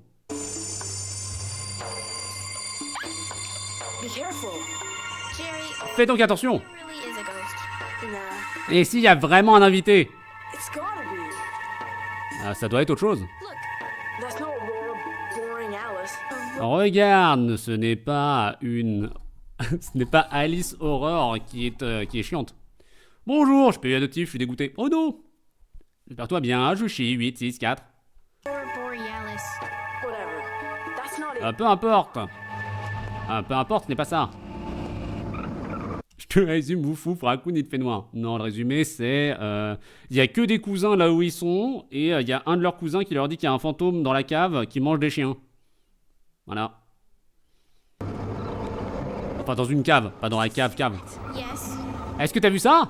Be careful. Jerry, Fais donc attention. there really is a ghost. Nah, Et s'il y a vraiment un invité? it's gotta be. Ça doit être autre chose. Look, That's not Aurora, boring Alice. Regarde, ce n'est pas une... ce n'est pas Alice Horror qui est chiante. Bonjour, je paye adoptif, je suis dégoûté. Oh non! J'espère-toi bien, je chie, 8, 6, 4. Peu importe. Peu importe, ce n'est pas ça. Je te résume, Woufou, Raccoon, il te fait noir. Non, le résumé, c'est... Il y a que des cousins là où ils sont, et il y a un de leurs cousins qui leur dit qu'il y a un fantôme dans la cave qui mange des chiens. Voilà. Enfin, dans une cave, pas dans la cave. Yes. Est-ce que t'as vu ça?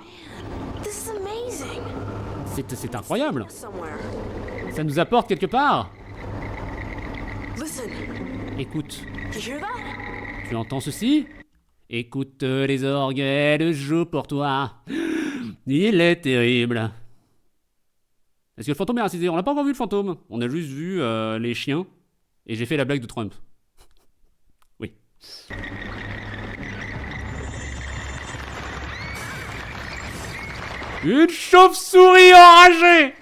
This is amazing. C'est incroyable. Ça nous apporte quelque part. Listen. Écoute, You hear that? tu entends ceci? Écoute les orgues, elle joue pour toi. Il est terrible. Est-ce que le fantôme est racisé? On n'a pas encore vu le fantôme. On a juste vu les chiens. Et j'ai fait la blague de Trump. Oui. Une chauve-souris enragée.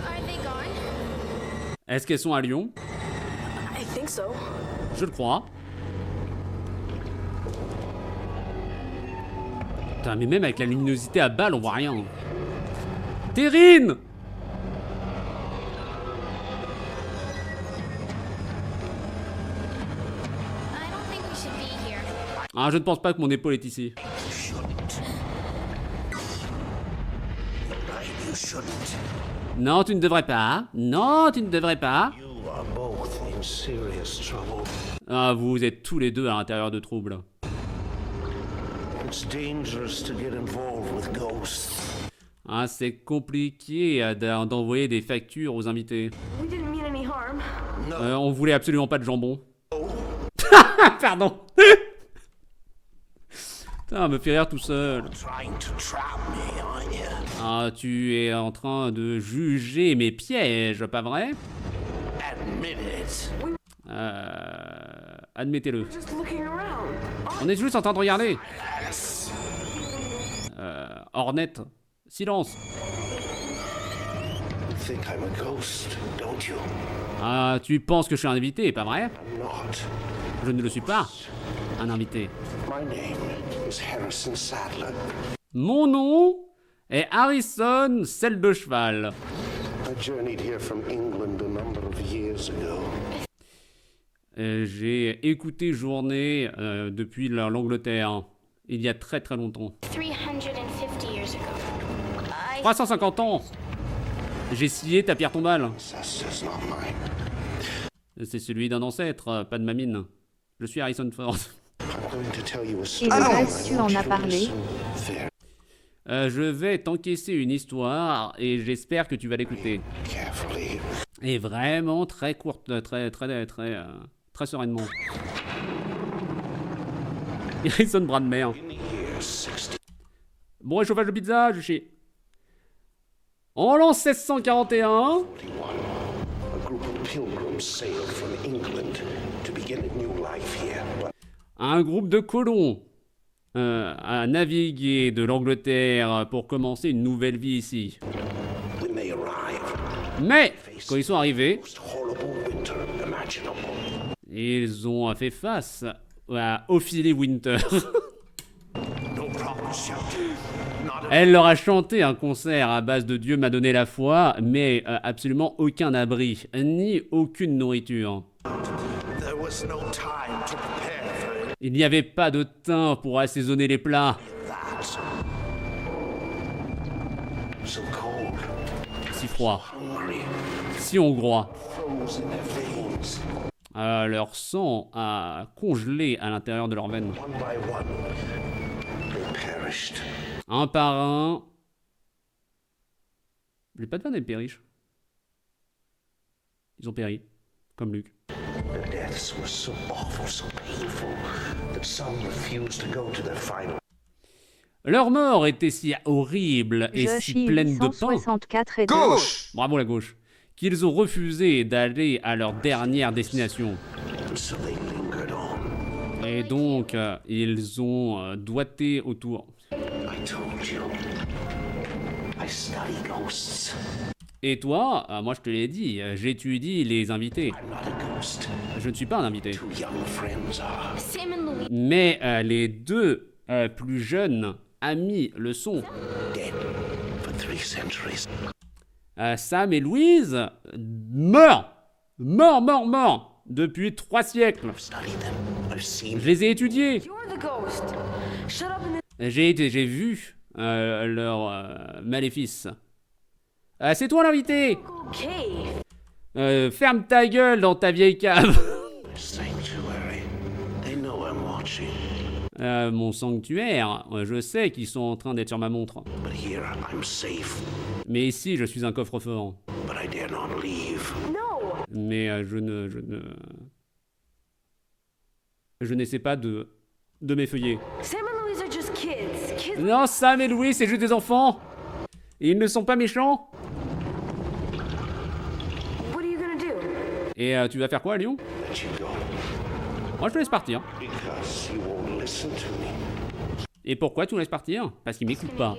Are they gone? Est-ce qu'elles sont à Lyon? I think so. Je le crois. Putain, mais même avec la luminosité à balle, on voit rien. Terrine! I don't think we should be here. Ah, je ne pense pas que mon épaule est ici. Non, tu ne devrais pas. Non, tu ne devrais pas. Ah, vous êtes tous les deux à l'intérieur de troubles. Ah, c'est compliqué d'envoyer des factures aux invités. We didn't mean any harm. On voulait absolument pas de jambon. Pardon. Putain, me fait rire tout seul. Ah, tu es en train de juger mes pièges, pas vrai? Admettez-le. Just looking around. On est juste en train de regarder. Ornette, silence. Ah, tu penses que je suis un invité, pas vrai? Je ne le suis pas, un invité. Mon nom est Harrison, selle de cheval. J'ai écouté Journée depuis l'Angleterre, il y a très très longtemps. 350 years ago. 350 ans. J'ai scié ta pierre tombale. C'est celui d'un ancêtre, pas de ma mine. Je suis Harrison Ford. Et le reste, tu en as parlé. Je vais t'encaisser une histoire et j'espère que tu vas l'écouter. Et vraiment très courte, très sereinement. Harrison bras de mer. Bon réchauffage de pizza, je chie. En l'an 1641, un groupe de colons a navigué de l'Angleterre pour commencer une nouvelle vie ici. Mais, quand ils sont arrivés, ils ont fait face à Ophélie Winter. Elle leur a chanté un concert à base de Dieu m'a donné la foi, mais absolument aucun abri, ni aucune nourriture. Il n'y avait pas de thym pour assaisonner les plats. Si froid, si hongrois. Leur sang a congelé à l'intérieur de leurs veines. Un par un. J'ai pas de vanne, elle périche. Ils ont péri, comme Luc. Leur mort était si horrible et si pleine de pain. Gauche! Bravo la gauche. Qu'ils ont refusé d'aller à leur dernière destination. Et donc, ils ont doigté autour. Et toi, moi je te l'ai dit, j'étudie les invités. Je ne suis pas un invité. Sam and Louise. Mais les deux plus jeunes amis le sont. Sam et Louise meurent depuis 3 siècles. Je les ai étudiés. You're the ghost. Shut up and J'ai vu leur maléfice. C'est toi l'invité. cave. Ferme ta gueule dans ta vieille cave. Mon sanctuaire, je sais qu'ils sont en train d'être sur ma montre. Mais ici, je suis un coffre-fort. No. Mais je n'essaie pas de m'effeuiller. Sam and Louise are just kids. Kids. Non, Sam et Louis, c'est juste des enfants. Et ils ne sont pas méchants. What are you gonna do? Et tu vas faire quoi à Lyon? Moi, je te laisse partir. Et pourquoi tu me laisses partir? Parce qu'il m'écoute pas.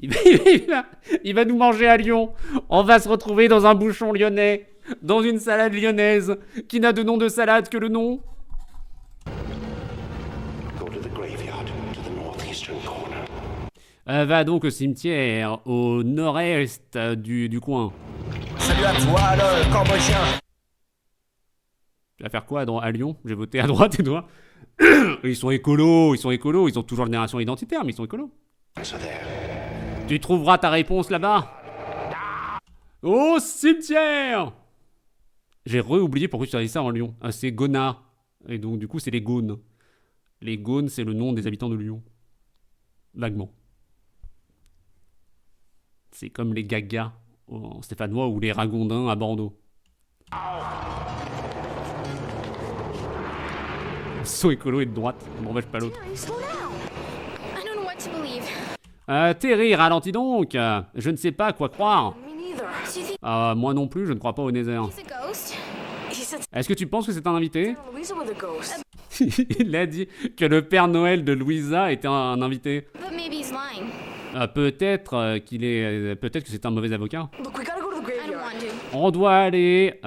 Il va nous manger à Lyon. On va se retrouver dans un bouchon lyonnais, dans une salade lyonnaise, qui n'a de nom de salade que le nom. Va donc au cimetière, au nord-est du coin. Salut à toi, le Cambodgien. Tu vas faire quoi à Lyon? J'ai voté à droite et toi. Ils sont écolos, ils ont toujours une narration identitaire, mais ils sont écolos. Tu trouveras ta réponse là-bas. Au cimetière. J'ai oublié pourquoi tu as dit ça en Lyon. C'est Gona. Et donc du coup c'est les Gaunes. Les Gaunes, c'est le nom des habitants de Lyon. Vaguement. C'est comme les Gagas en stéphanois ou les Ragondins à Bordeaux. Ils sont écolos et de droite, on m'empêche pas l'autre. Slow down. I don't know what to believe. Terry, ralentis donc. Je ne sais pas quoi croire. Me neither. Do you think Moi non plus, je ne crois pas au Nether. he's a ghost? He said Est-ce que tu penses que c'est un invité? Sam and Louise were the ghosts. Il a dit que le Père Noël de Louisa était un invité. But maybe he's lying. Peut-être peut-être que c'est un mauvais avocat. Look, we gotta go to the I don't graveyard. want to. On doit aller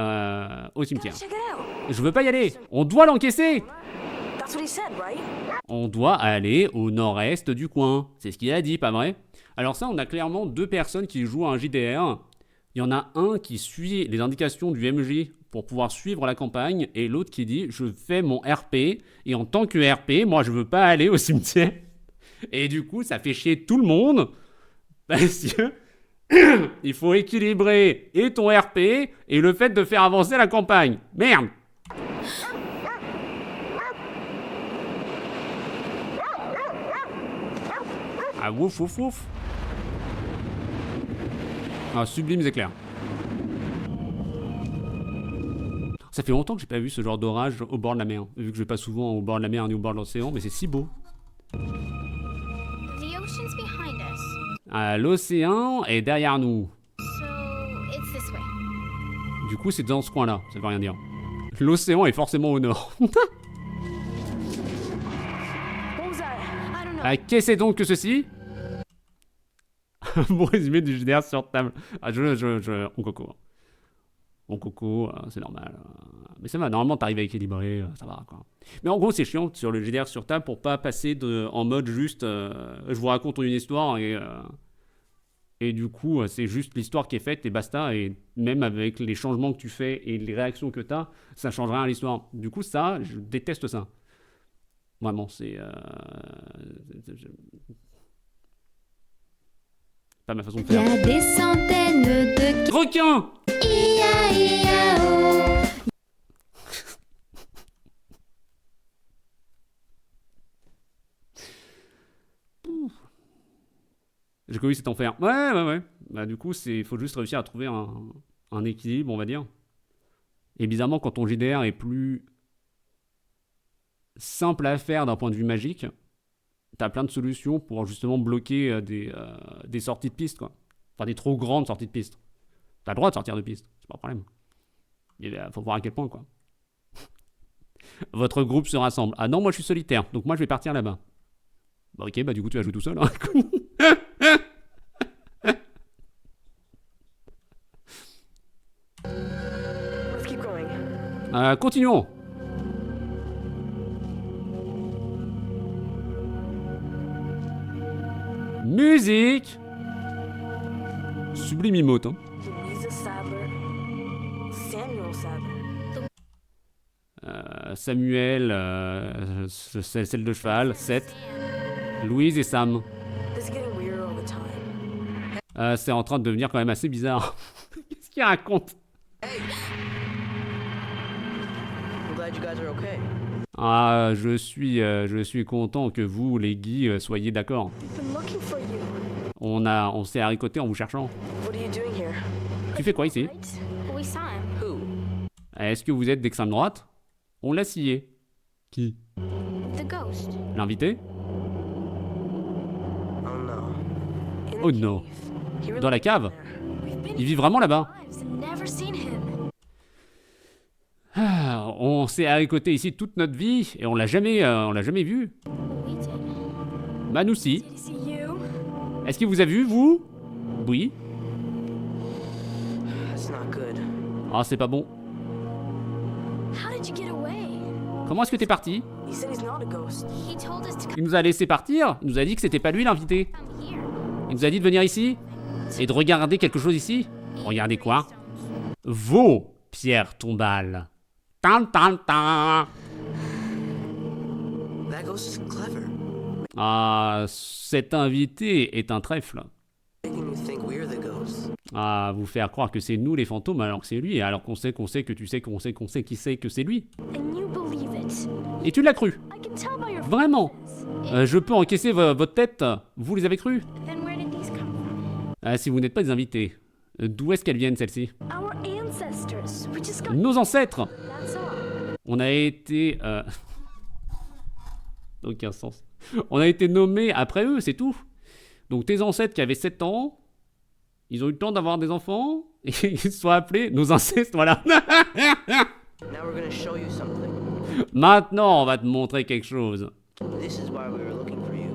au cimetière. Check it out. Je veux pas y aller. On doit l'encaisser. That's what he said, right? On doit aller au nord-est du coin. C'est ce qu'il a dit, pas vrai? Alors ça, on a clairement deux personnes qui jouent à un JDR. Il y en a un qui suit les indications du MJ pour pouvoir suivre la campagne, et l'autre qui dit « Je fais mon RP, et en tant que RP, moi je veux pas aller au cimetière. » Et du coup, ça fait chier tout le monde, parce que il faut équilibrer et ton RP, et le fait de faire avancer la campagne. Merde! Ah, ouf, ouf, ouf. Ah, sublimes éclairs. Ça fait longtemps que j'ai pas vu ce genre d'orage au bord de la mer. Vu que je vais pas souvent au bord de la mer ni au bord de l'océan, mais c'est si beau. The ocean's behind us. Ah, l'océan est derrière nous. So it's this way. Du coup, c'est dans ce coin-là. Ça veut rien dire. L'océan est forcément au nord. What was that? I don't know. Ah, qu'est-ce que c'est donc que ceci? Bon résumé du JDR sur table. Ah, on coco. On coco, c'est normal. Mais ça va, normalement t'arrives à équilibrer, ça va quoi. Mais en gros, c'est chiant sur le JDR sur table pour pas passer en mode juste je vous raconte une histoire et du coup, c'est juste l'histoire qui est faite et basta. Et même avec les changements que tu fais et les réactions que t'as, ça change rien à l'histoire. Du coup, ça, je déteste ça. Vraiment, c'est pas ma façon de faire. Il y a des centaines de Requins! J'ai connu cet enfer. Ouais. Bah, du coup, il faut juste réussir à trouver un équilibre, on va dire. Et bizarrement, quand ton JDR est plus simple à faire d'un point de vue magique, t'as plein de solutions pour justement bloquer des sorties de piste, quoi. Enfin, des trop grandes sorties de piste. T'as le droit de sortir de piste, c'est pas un problème. Il faut voir à quel point, quoi. Votre groupe se rassemble. Ah non, moi je suis solitaire, donc moi je vais partir là-bas. Bah ok, bah du coup tu vas jouer tout seul. Hein. Continuons. Musique. Sublime emote, hein. Louisa Sadler. Samuel Sadler. Samuel, celle de cheval, Seth, Louise et Sam. This is getting weirder all the time. C'est en train de devenir quand même assez bizarre. Qu'est-ce qu'il raconte? I'm glad you guys are okay. Ah, je suis content que vous, les Guy, soyez d'accord. We've been looking for you. On s'est haricoté en vous cherchant. What are you doing here? Tu fais quoi ici? Right? We saw him. Who? Est-ce que vous êtes d'extrême droite? On l'a scié. Qui? The ghost. L'invité? Oh no. In the Oh non. cave. He really Dans la cave? We've been Il vit vraiment là-bas? lives and never seen him. Ah, on s'est haricoté ici toute notre vie et on l'a jamais vu. We did. Bah nous si. Did he see you? Est-ce qu'il vous a vu, vous? Oui. That's not good. Ah, c'est pas bon. How did you get away? Comment est-ce que t'es parti? He said he's not a ghost. He told us to Il nous a laissé partir. Il nous a dit que c'était pas lui l'invité. come here. Il nous a dit de venir ici et de regarder quelque chose ici. Regardez quoi? Vos pierres tombales. Tan tan tan. That ghost is clever. Ah, cet invité est un trèfle. Making you think we're the ghosts. Ah, vous faire croire que c'est nous les fantômes alors que c'est lui, alors qu'on sait que tu sais qu'on sait qui sait que c'est lui. And you believe it. Et tu l'as cru. I can tell by your Vraiment. faces. Je peux encaisser votre tête. Vous les avez cru? Then where did these come from? Ah, si vous n'êtes pas des invités. D'où est-ce qu'elles viennent celles-ci? Our ancestors. We just got. Nos ancêtres. That's all. On a été... Aucun sens. On a été nommés après eux, c'est tout. Donc tes ancêtres qui avaient 7 ans, ils ont eu le temps d'avoir des enfants, et ils se sont appelés nos incestes, voilà. Now we're gonna show you something. Maintenant, on va te montrer quelque chose. This is why we were looking for you.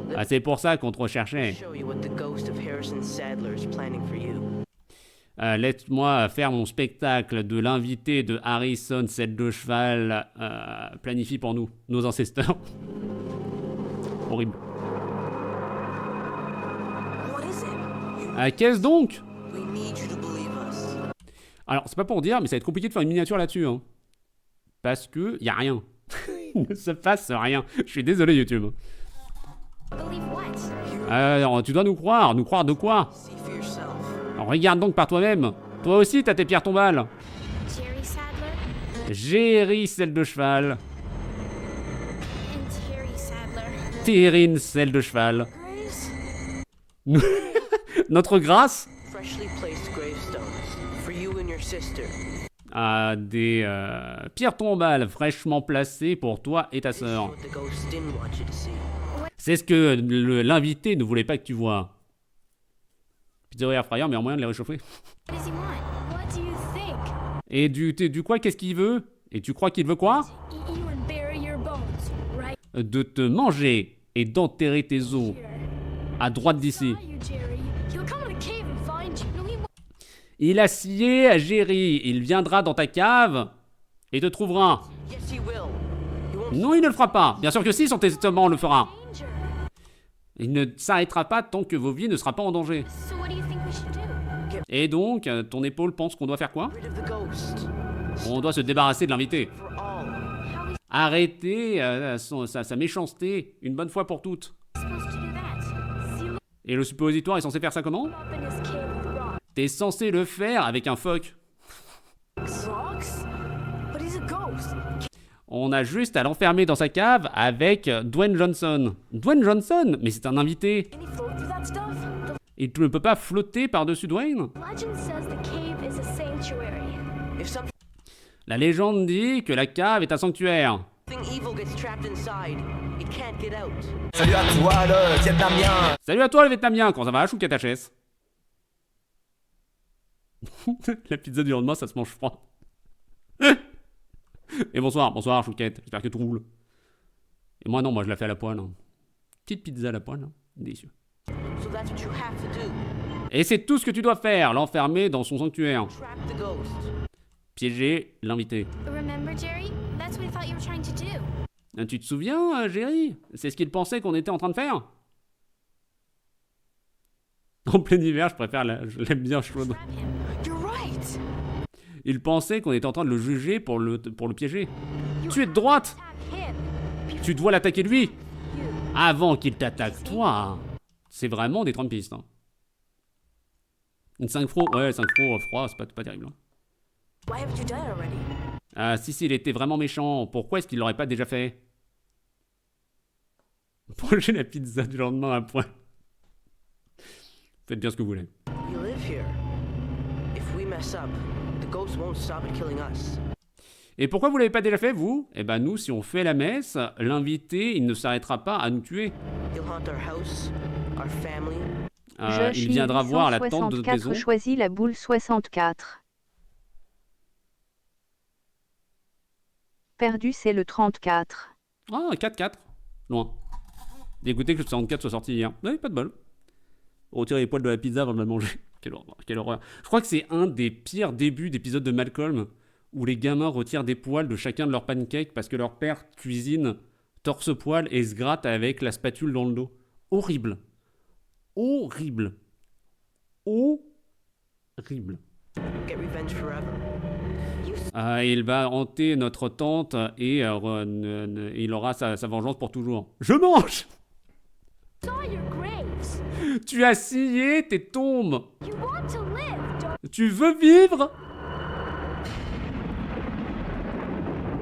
Let Ah, c'est pour ça qu'on te me recherchait. show you what the ghost of Harrison Sadler is planning for you. Laisse-moi faire mon spectacle de l'invité de Harrison, celle de cheval, planifie pour nous, nos ancesteurs. Horrible. What is it? Qu'est-ce donc? We need you to believe us. Alors, c'est pas pour dire, mais ça va être compliqué de faire une miniature là-dessus, hein. Parce que y a rien. Il ne se passe rien. Je suis désolé, YouTube. Believe what? Alors, tu dois nous croire. Nous croire de quoi? See for yourself. Alors, regarde donc par toi-même. Toi aussi, t'as tes pierres tombales. Jerry Sadler Jerry, celle de cheval. and Terry Sadler. Terrine, celle de cheval. Grace? Notre grâce Freshly placed gravestones for you and your sister. à des pierres tombales fraîchement placées pour toi et ta This is sœur. what the ghost didn't want you to see. C'est ce que l'invité ne voulait pas que tu vois. Pizzeria Air fryer, mais en moyen de les réchauffer. What does he want? What do you think? Et du quoi, qu'est-ce qu'il veut? Et tu crois qu'il veut quoi? Eat you and bury your bones, right De te manger et d'enterrer tes os here. à droite d'ici. Saw you, Jerry. He'll come in the cave and find you. No, he won't. Il a scié à Jerry. Il viendra dans ta cave et te trouvera. Yes, he will. He won't Non, il ne le fera pas. Bien sûr que si, son testament le fera. Danger. Il ne s'arrêtera pas tant que vos vies ne seront pas en danger. So what do you think we should do? Et donc, ton épaule pense qu'on doit faire quoi? rid of the ghost. On doit se débarrasser de l'invité. For all. How are we Arrêter sa méchanceté une bonne fois pour toutes. supposed to do that? Seal him Et le suppositoire est censé faire ça comment? up in his cave with rocks. T'es censé le faire avec un phoque. Rocks? But he's a ghost. On a juste à l'enfermer dans sa cave avec Dwayne Johnson. Dwayne Johnson? Mais c'est un invité. Can he float through that stuff? Il ne peut pas flotter par-dessus Dwayne? The legend says the cave is a sanctuary. If something La légende dit que la cave est un sanctuaire. evil gets trapped inside, it can't get out. Salut à toi le Vietnamien. Salut à toi le Vietnamien, comment ça va, Choucataches? La pizza du lendemain, ça se mange froid. Et bonsoir Chouquette, j'espère que tout roule. Et moi non, moi je la fais à la poêle. Hein. Petite pizza à la poêle, hein. Délicieux. So that's what you have to do. Et c'est tout ce que tu dois faire, l'enfermer dans son sanctuaire. Trap the ghost. piéger l'invité. Remember, Jerry? That's what I thought you were trying to do. Tu te souviens, Jerry? C'est ce qu'il pensait qu'on était en train de faire. En plein hiver, je l'aime bien chaude. Grab him. You're right. Il pensait qu'on était en train de le juger pour le piéger. Tu es de droite. Attack him. Tu dois l'attaquer lui. Avant qu'il t'attaque toi. C'est vraiment des Trumpistes. Hein. Une 5 fro, ouais, 5 fro froid, c'est pas terrible. Hein. Why haven't you done it already? Ah, si, il était vraiment méchant. Pourquoi est-ce qu'il l'aurait pas déjà fait? Manger la pizza du lendemain à point. Faites bien ce que vous voulez. You live here. If we mess up, the ghosts won't stop at killing us. Et pourquoi vous l'avez pas déjà fait, vous? Eh ben nous, si on fait la messe, l'invité, il ne s'arrêtera pas à nous tuer. He'll haunt our house, our family. Il viendra voir la tente de notre maison. Choisis la boule 64. Perdu, c'est le 34. Ah, 4-4. Loin. Écoutez que le 64 soit sorti hier. Oui, pas de bol. Retirer les poils de la pizza avant de la manger. Quelle horreur. Je crois que c'est un des pires débuts d'épisodes de Malcolm où les gamins retirent des poils de chacun de leurs pancakes parce que leur père cuisine torse-poil et se gratte avec la spatule dans le dos. Horrible. Horrible. Horrible. Get revenge forever. Il va hanter notre tante et il aura sa vengeance pour toujours. Je mange! Tu as scié tes tombes. Tu veux vivre?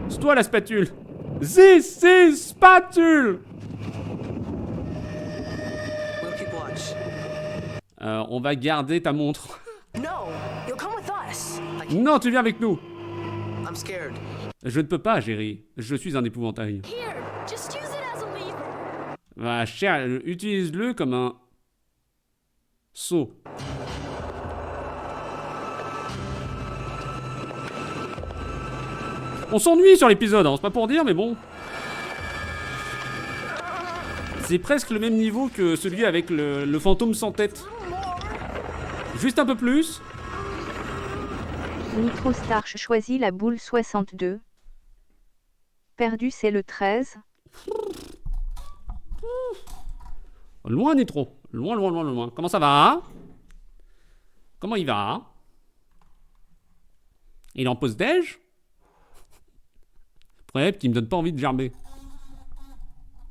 C'est toi la spatule. This is spatule. We'll keep watch. On va garder ta montre. No, you'll come with us. Non, tu viens avec nous. I'm scared. Je ne peux pas, Jerry. Je suis un épouvantail. Here, just use it as a lever. Ah, cher, utilise-le comme un seau. On s'ennuie sur l'épisode, hein, c'est pas pour dire, mais bon. C'est presque le même niveau que celui avec le fantôme sans tête. Juste un peu plus. Nitro Starch choisit la boule 62. Perdu, c'est le 13. Loin, Nitro. Loin, loin, loin, loin. Comment ça va? Comment il va? Il est en pause déj? Prep qui me donne pas envie de gerber.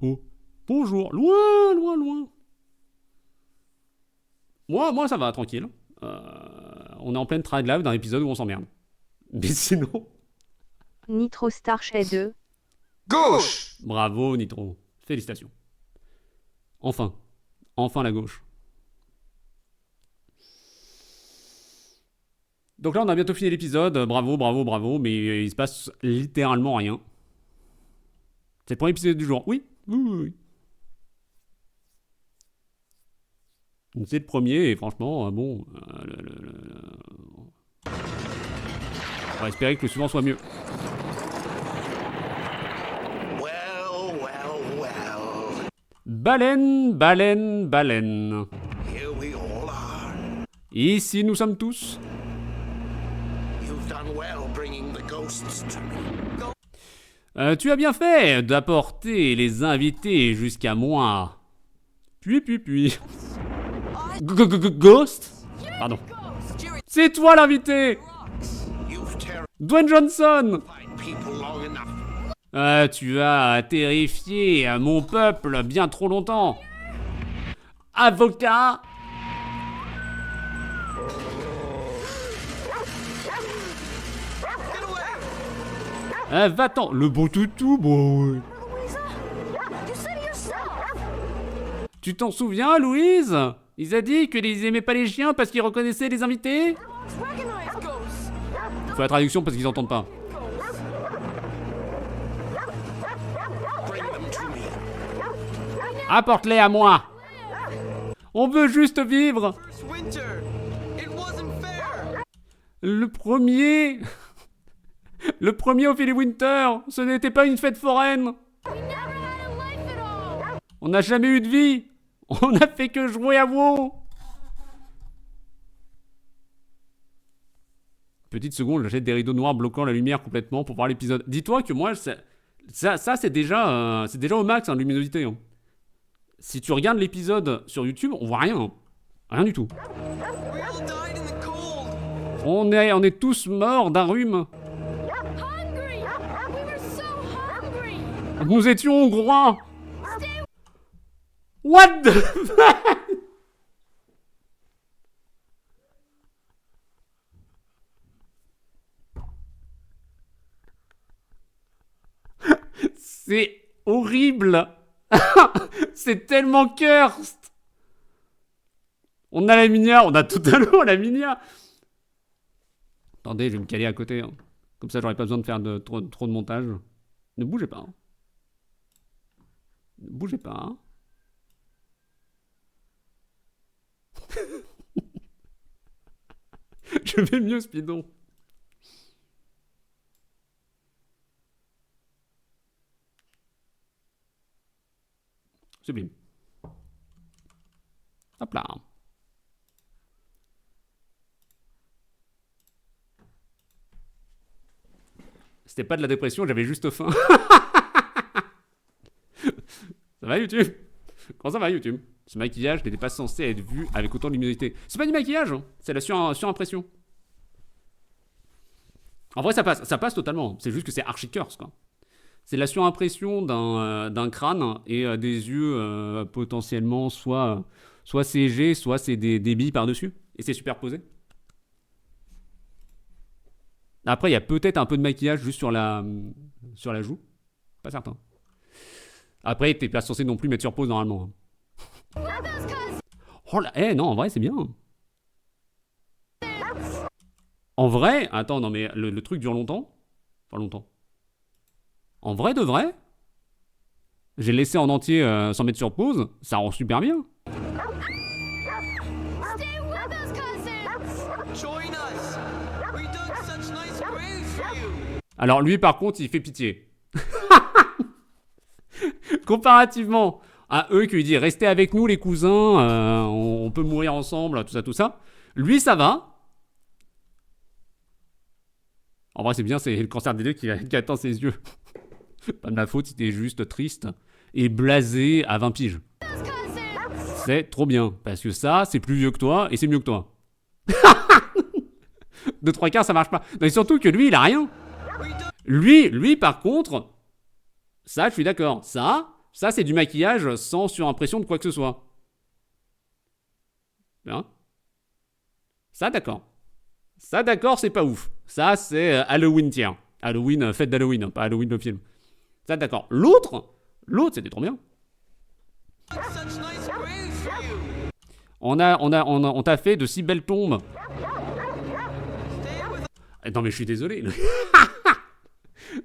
Oh. Bonjour. Loin, loin, loin. Moi, ça va, tranquille. On est en pleine trad live d'un épisode où on s'emmerde. Mais sinon... Nitro Starch est 2. Gauche! Bravo, Nitro. Félicitations. Enfin. Enfin la gauche. Donc là, on a bientôt fini l'épisode. Bravo, bravo, bravo. Mais il se passe littéralement rien. C'est le premier épisode du jour. Oui, oui, oui. C'est le premier et franchement, bon... On va espérer que le suivant soit mieux. Baleine, baleine, baleine. Ici, nous sommes tous. Tu as bien fait d'apporter les invités jusqu'à moi. Puis. Ghost? Pardon. C'est toi l'invité! Dwayne Johnson! Tu as terrifié mon peuple bien trop longtemps. Avocat! Va-t'en, le beau toutou, bon. Tu t'en souviens, Louise? Ils a dit qu'ils aimaient pas les chiens parce qu'ils reconnaissaient les invités? Faut la traduction parce qu'ils entendent pas. Apporte-les à moi. On veut juste vivre. Le premier Ophélie Winter, ce n'était pas une fête foraine. On n'a jamais eu de vie. On n'a fait que jouer à WoW. Petite seconde, j'achète des rideaux noirs bloquant la lumière complètement pour voir l'épisode. Dis-toi que moi, ça c'est déjà au max, hein, luminosité. Hein. Si tu regardes l'épisode sur YouTube, on voit rien. Hein. Rien du tout. On est tous morts d'un rhume. Nous étions hongrois. What the fuck? C'est horrible. C'est tellement cursed. On a la minia, on a totalement la minia. Attendez, je vais me caler à côté. Hein. Comme ça, j'aurai pas besoin de faire trop de montage. Ne bougez pas. Hein. Ne bougez pas. Hein. Je vais mieux, Speedon. Sublime. Hop là. C'était pas de la dépression, j'avais juste faim. Ça va YouTube? Comment ça va YouTube? Ce maquillage n'était pas censé être vu avec autant de luminosité. C'est pas du maquillage, hein. C'est la surimpression. En vrai, ça passe totalement. C'est juste que c'est archi curse, quoi. C'est la surimpression d'un crâne et des yeux potentiellement soit CG, soit c'est des billes par-dessus. Et c'est superposé. Après, il y a peut-être un peu de maquillage juste sur la joue. Pas certain. Après, t'es pas censé non plus mettre sur pause normalement. Oh là, non, en vrai, c'est bien. En vrai, attends, non mais le truc dure longtemps. Pas longtemps. En vrai de vrai, j'ai laissé en entier sans mettre sur pause, ça rend super bien. Alors lui par contre, il fait pitié. Comparativement à eux qui lui disent restez avec nous les cousins, on peut mourir ensemble, tout ça. Lui ça va. En vrai c'est bien, c'est le cancer des deux qui attend ses yeux. Pas de ma faute, c'était juste triste et blasé à 20 piges. C'est trop bien, parce que ça, c'est plus vieux que toi et c'est mieux que toi. De 3/4, ça marche pas. Non, et surtout que lui, il a rien. Lui, par contre, ça, je suis d'accord. Ça c'est du maquillage sans surimpression de quoi que ce soit. Hein? Ça, d'accord. Ça, d'accord, c'est pas ouf. Ça, c'est Halloween, tiens. Halloween, fête d'Halloween, pas Halloween le film. Ça, d'accord. L'autre, c'était trop bien. On t'a fait de si belles tombes. Non, mais je suis désolé.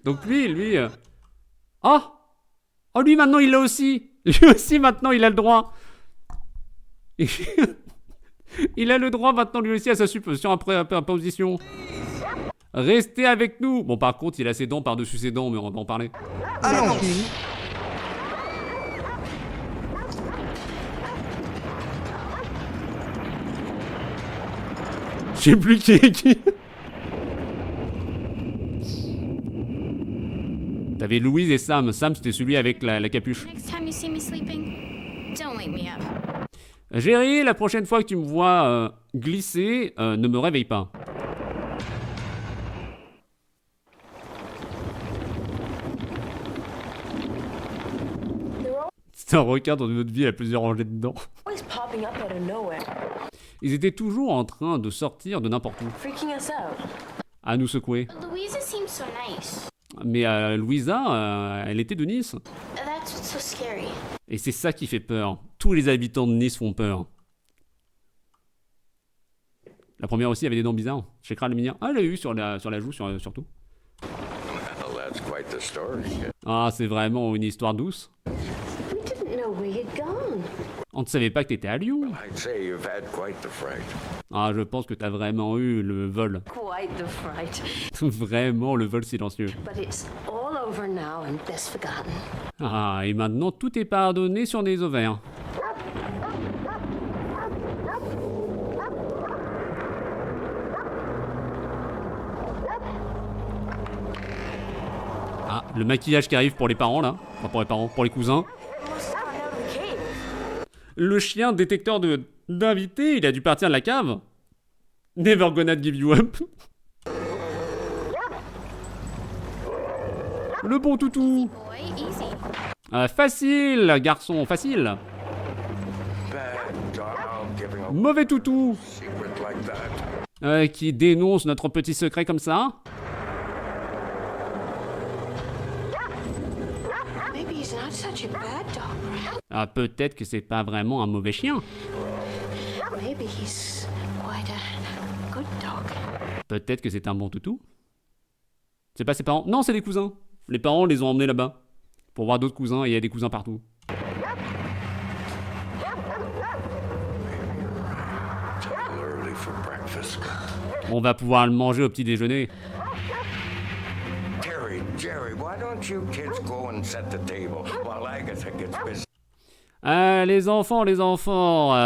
Donc lui... Oh, lui, maintenant, il l'a aussi. Lui aussi, maintenant, il a le droit. Il a le droit, maintenant, lui aussi, à sa surimposition. Restez avec nous. Bon, par contre, il a ses dents par-dessus ses dents, mais on va en parler. Allons. Je sais plus qui est qui. T'avais Louise et Sam. Sam, c'était celui avec la capuche. Jerry, la prochaine fois que tu me vois glisser, ne me réveille pas. C'est un requin dans une autre vie, il a plusieurs rangées dedans. Ils étaient toujours en train de sortir de n'importe où. À nous secouer. Mais Louisa, elle était de Nice. Et c'est ça qui fait peur. Tous les habitants de Nice font peur. La première aussi avait des dents bizarres. Chez Kral Minière. Ah, elle l'a eu sur la joue surtout. Ah, c'est vraiment une histoire douce. On ne savait pas que t'étais à Lyon. Ah, je pense que t'as vraiment eu le vol. Vraiment le vol silencieux. Ah, et maintenant tout est pardonné sur les ovaires. Le maquillage qui arrive pour les parents là. Enfin pour les parents, pour les cousins. Le chien détecteur d'invités, il a dû partir de la cave. Never gonna give you up. Le bon toutou. Facile, garçon, facile. Mauvais toutou. Qui dénonce notre petit secret comme ça. Ah, peut-être que c'est pas vraiment un mauvais chien. Peut-être que c'est un bon toutou. C'est pas ses parents. Non, c'est les cousins. Les parents les ont emmenés là-bas. Pour voir d'autres cousins, et il y a des cousins partout. On va pouvoir le manger au petit déjeuner. Jerry, why don't you kids go and set the table while Agatha gets busy? Les enfants,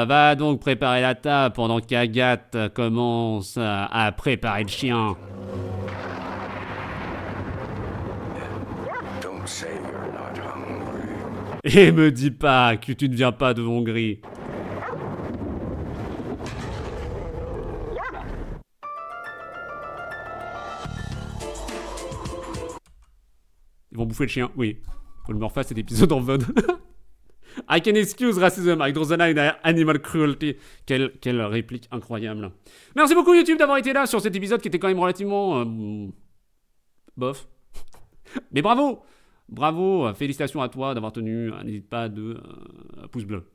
va donc préparer la table pendant qu'Agathe commence à préparer le chien. Don't say you're not hungry. Et me dis pas que tu ne viens pas de Hongrie. Ils vont bouffer le chien, oui. Faut le me refaire cet épisode en VOD. I can excuse racism, I draw the line at animal cruelty. Quelle réplique incroyable. Merci beaucoup YouTube d'avoir été là sur cet épisode qui était quand même relativement... bof. Mais bravo. Bravo, félicitations à toi d'avoir tenu. N'hésite pas de pouce bleu.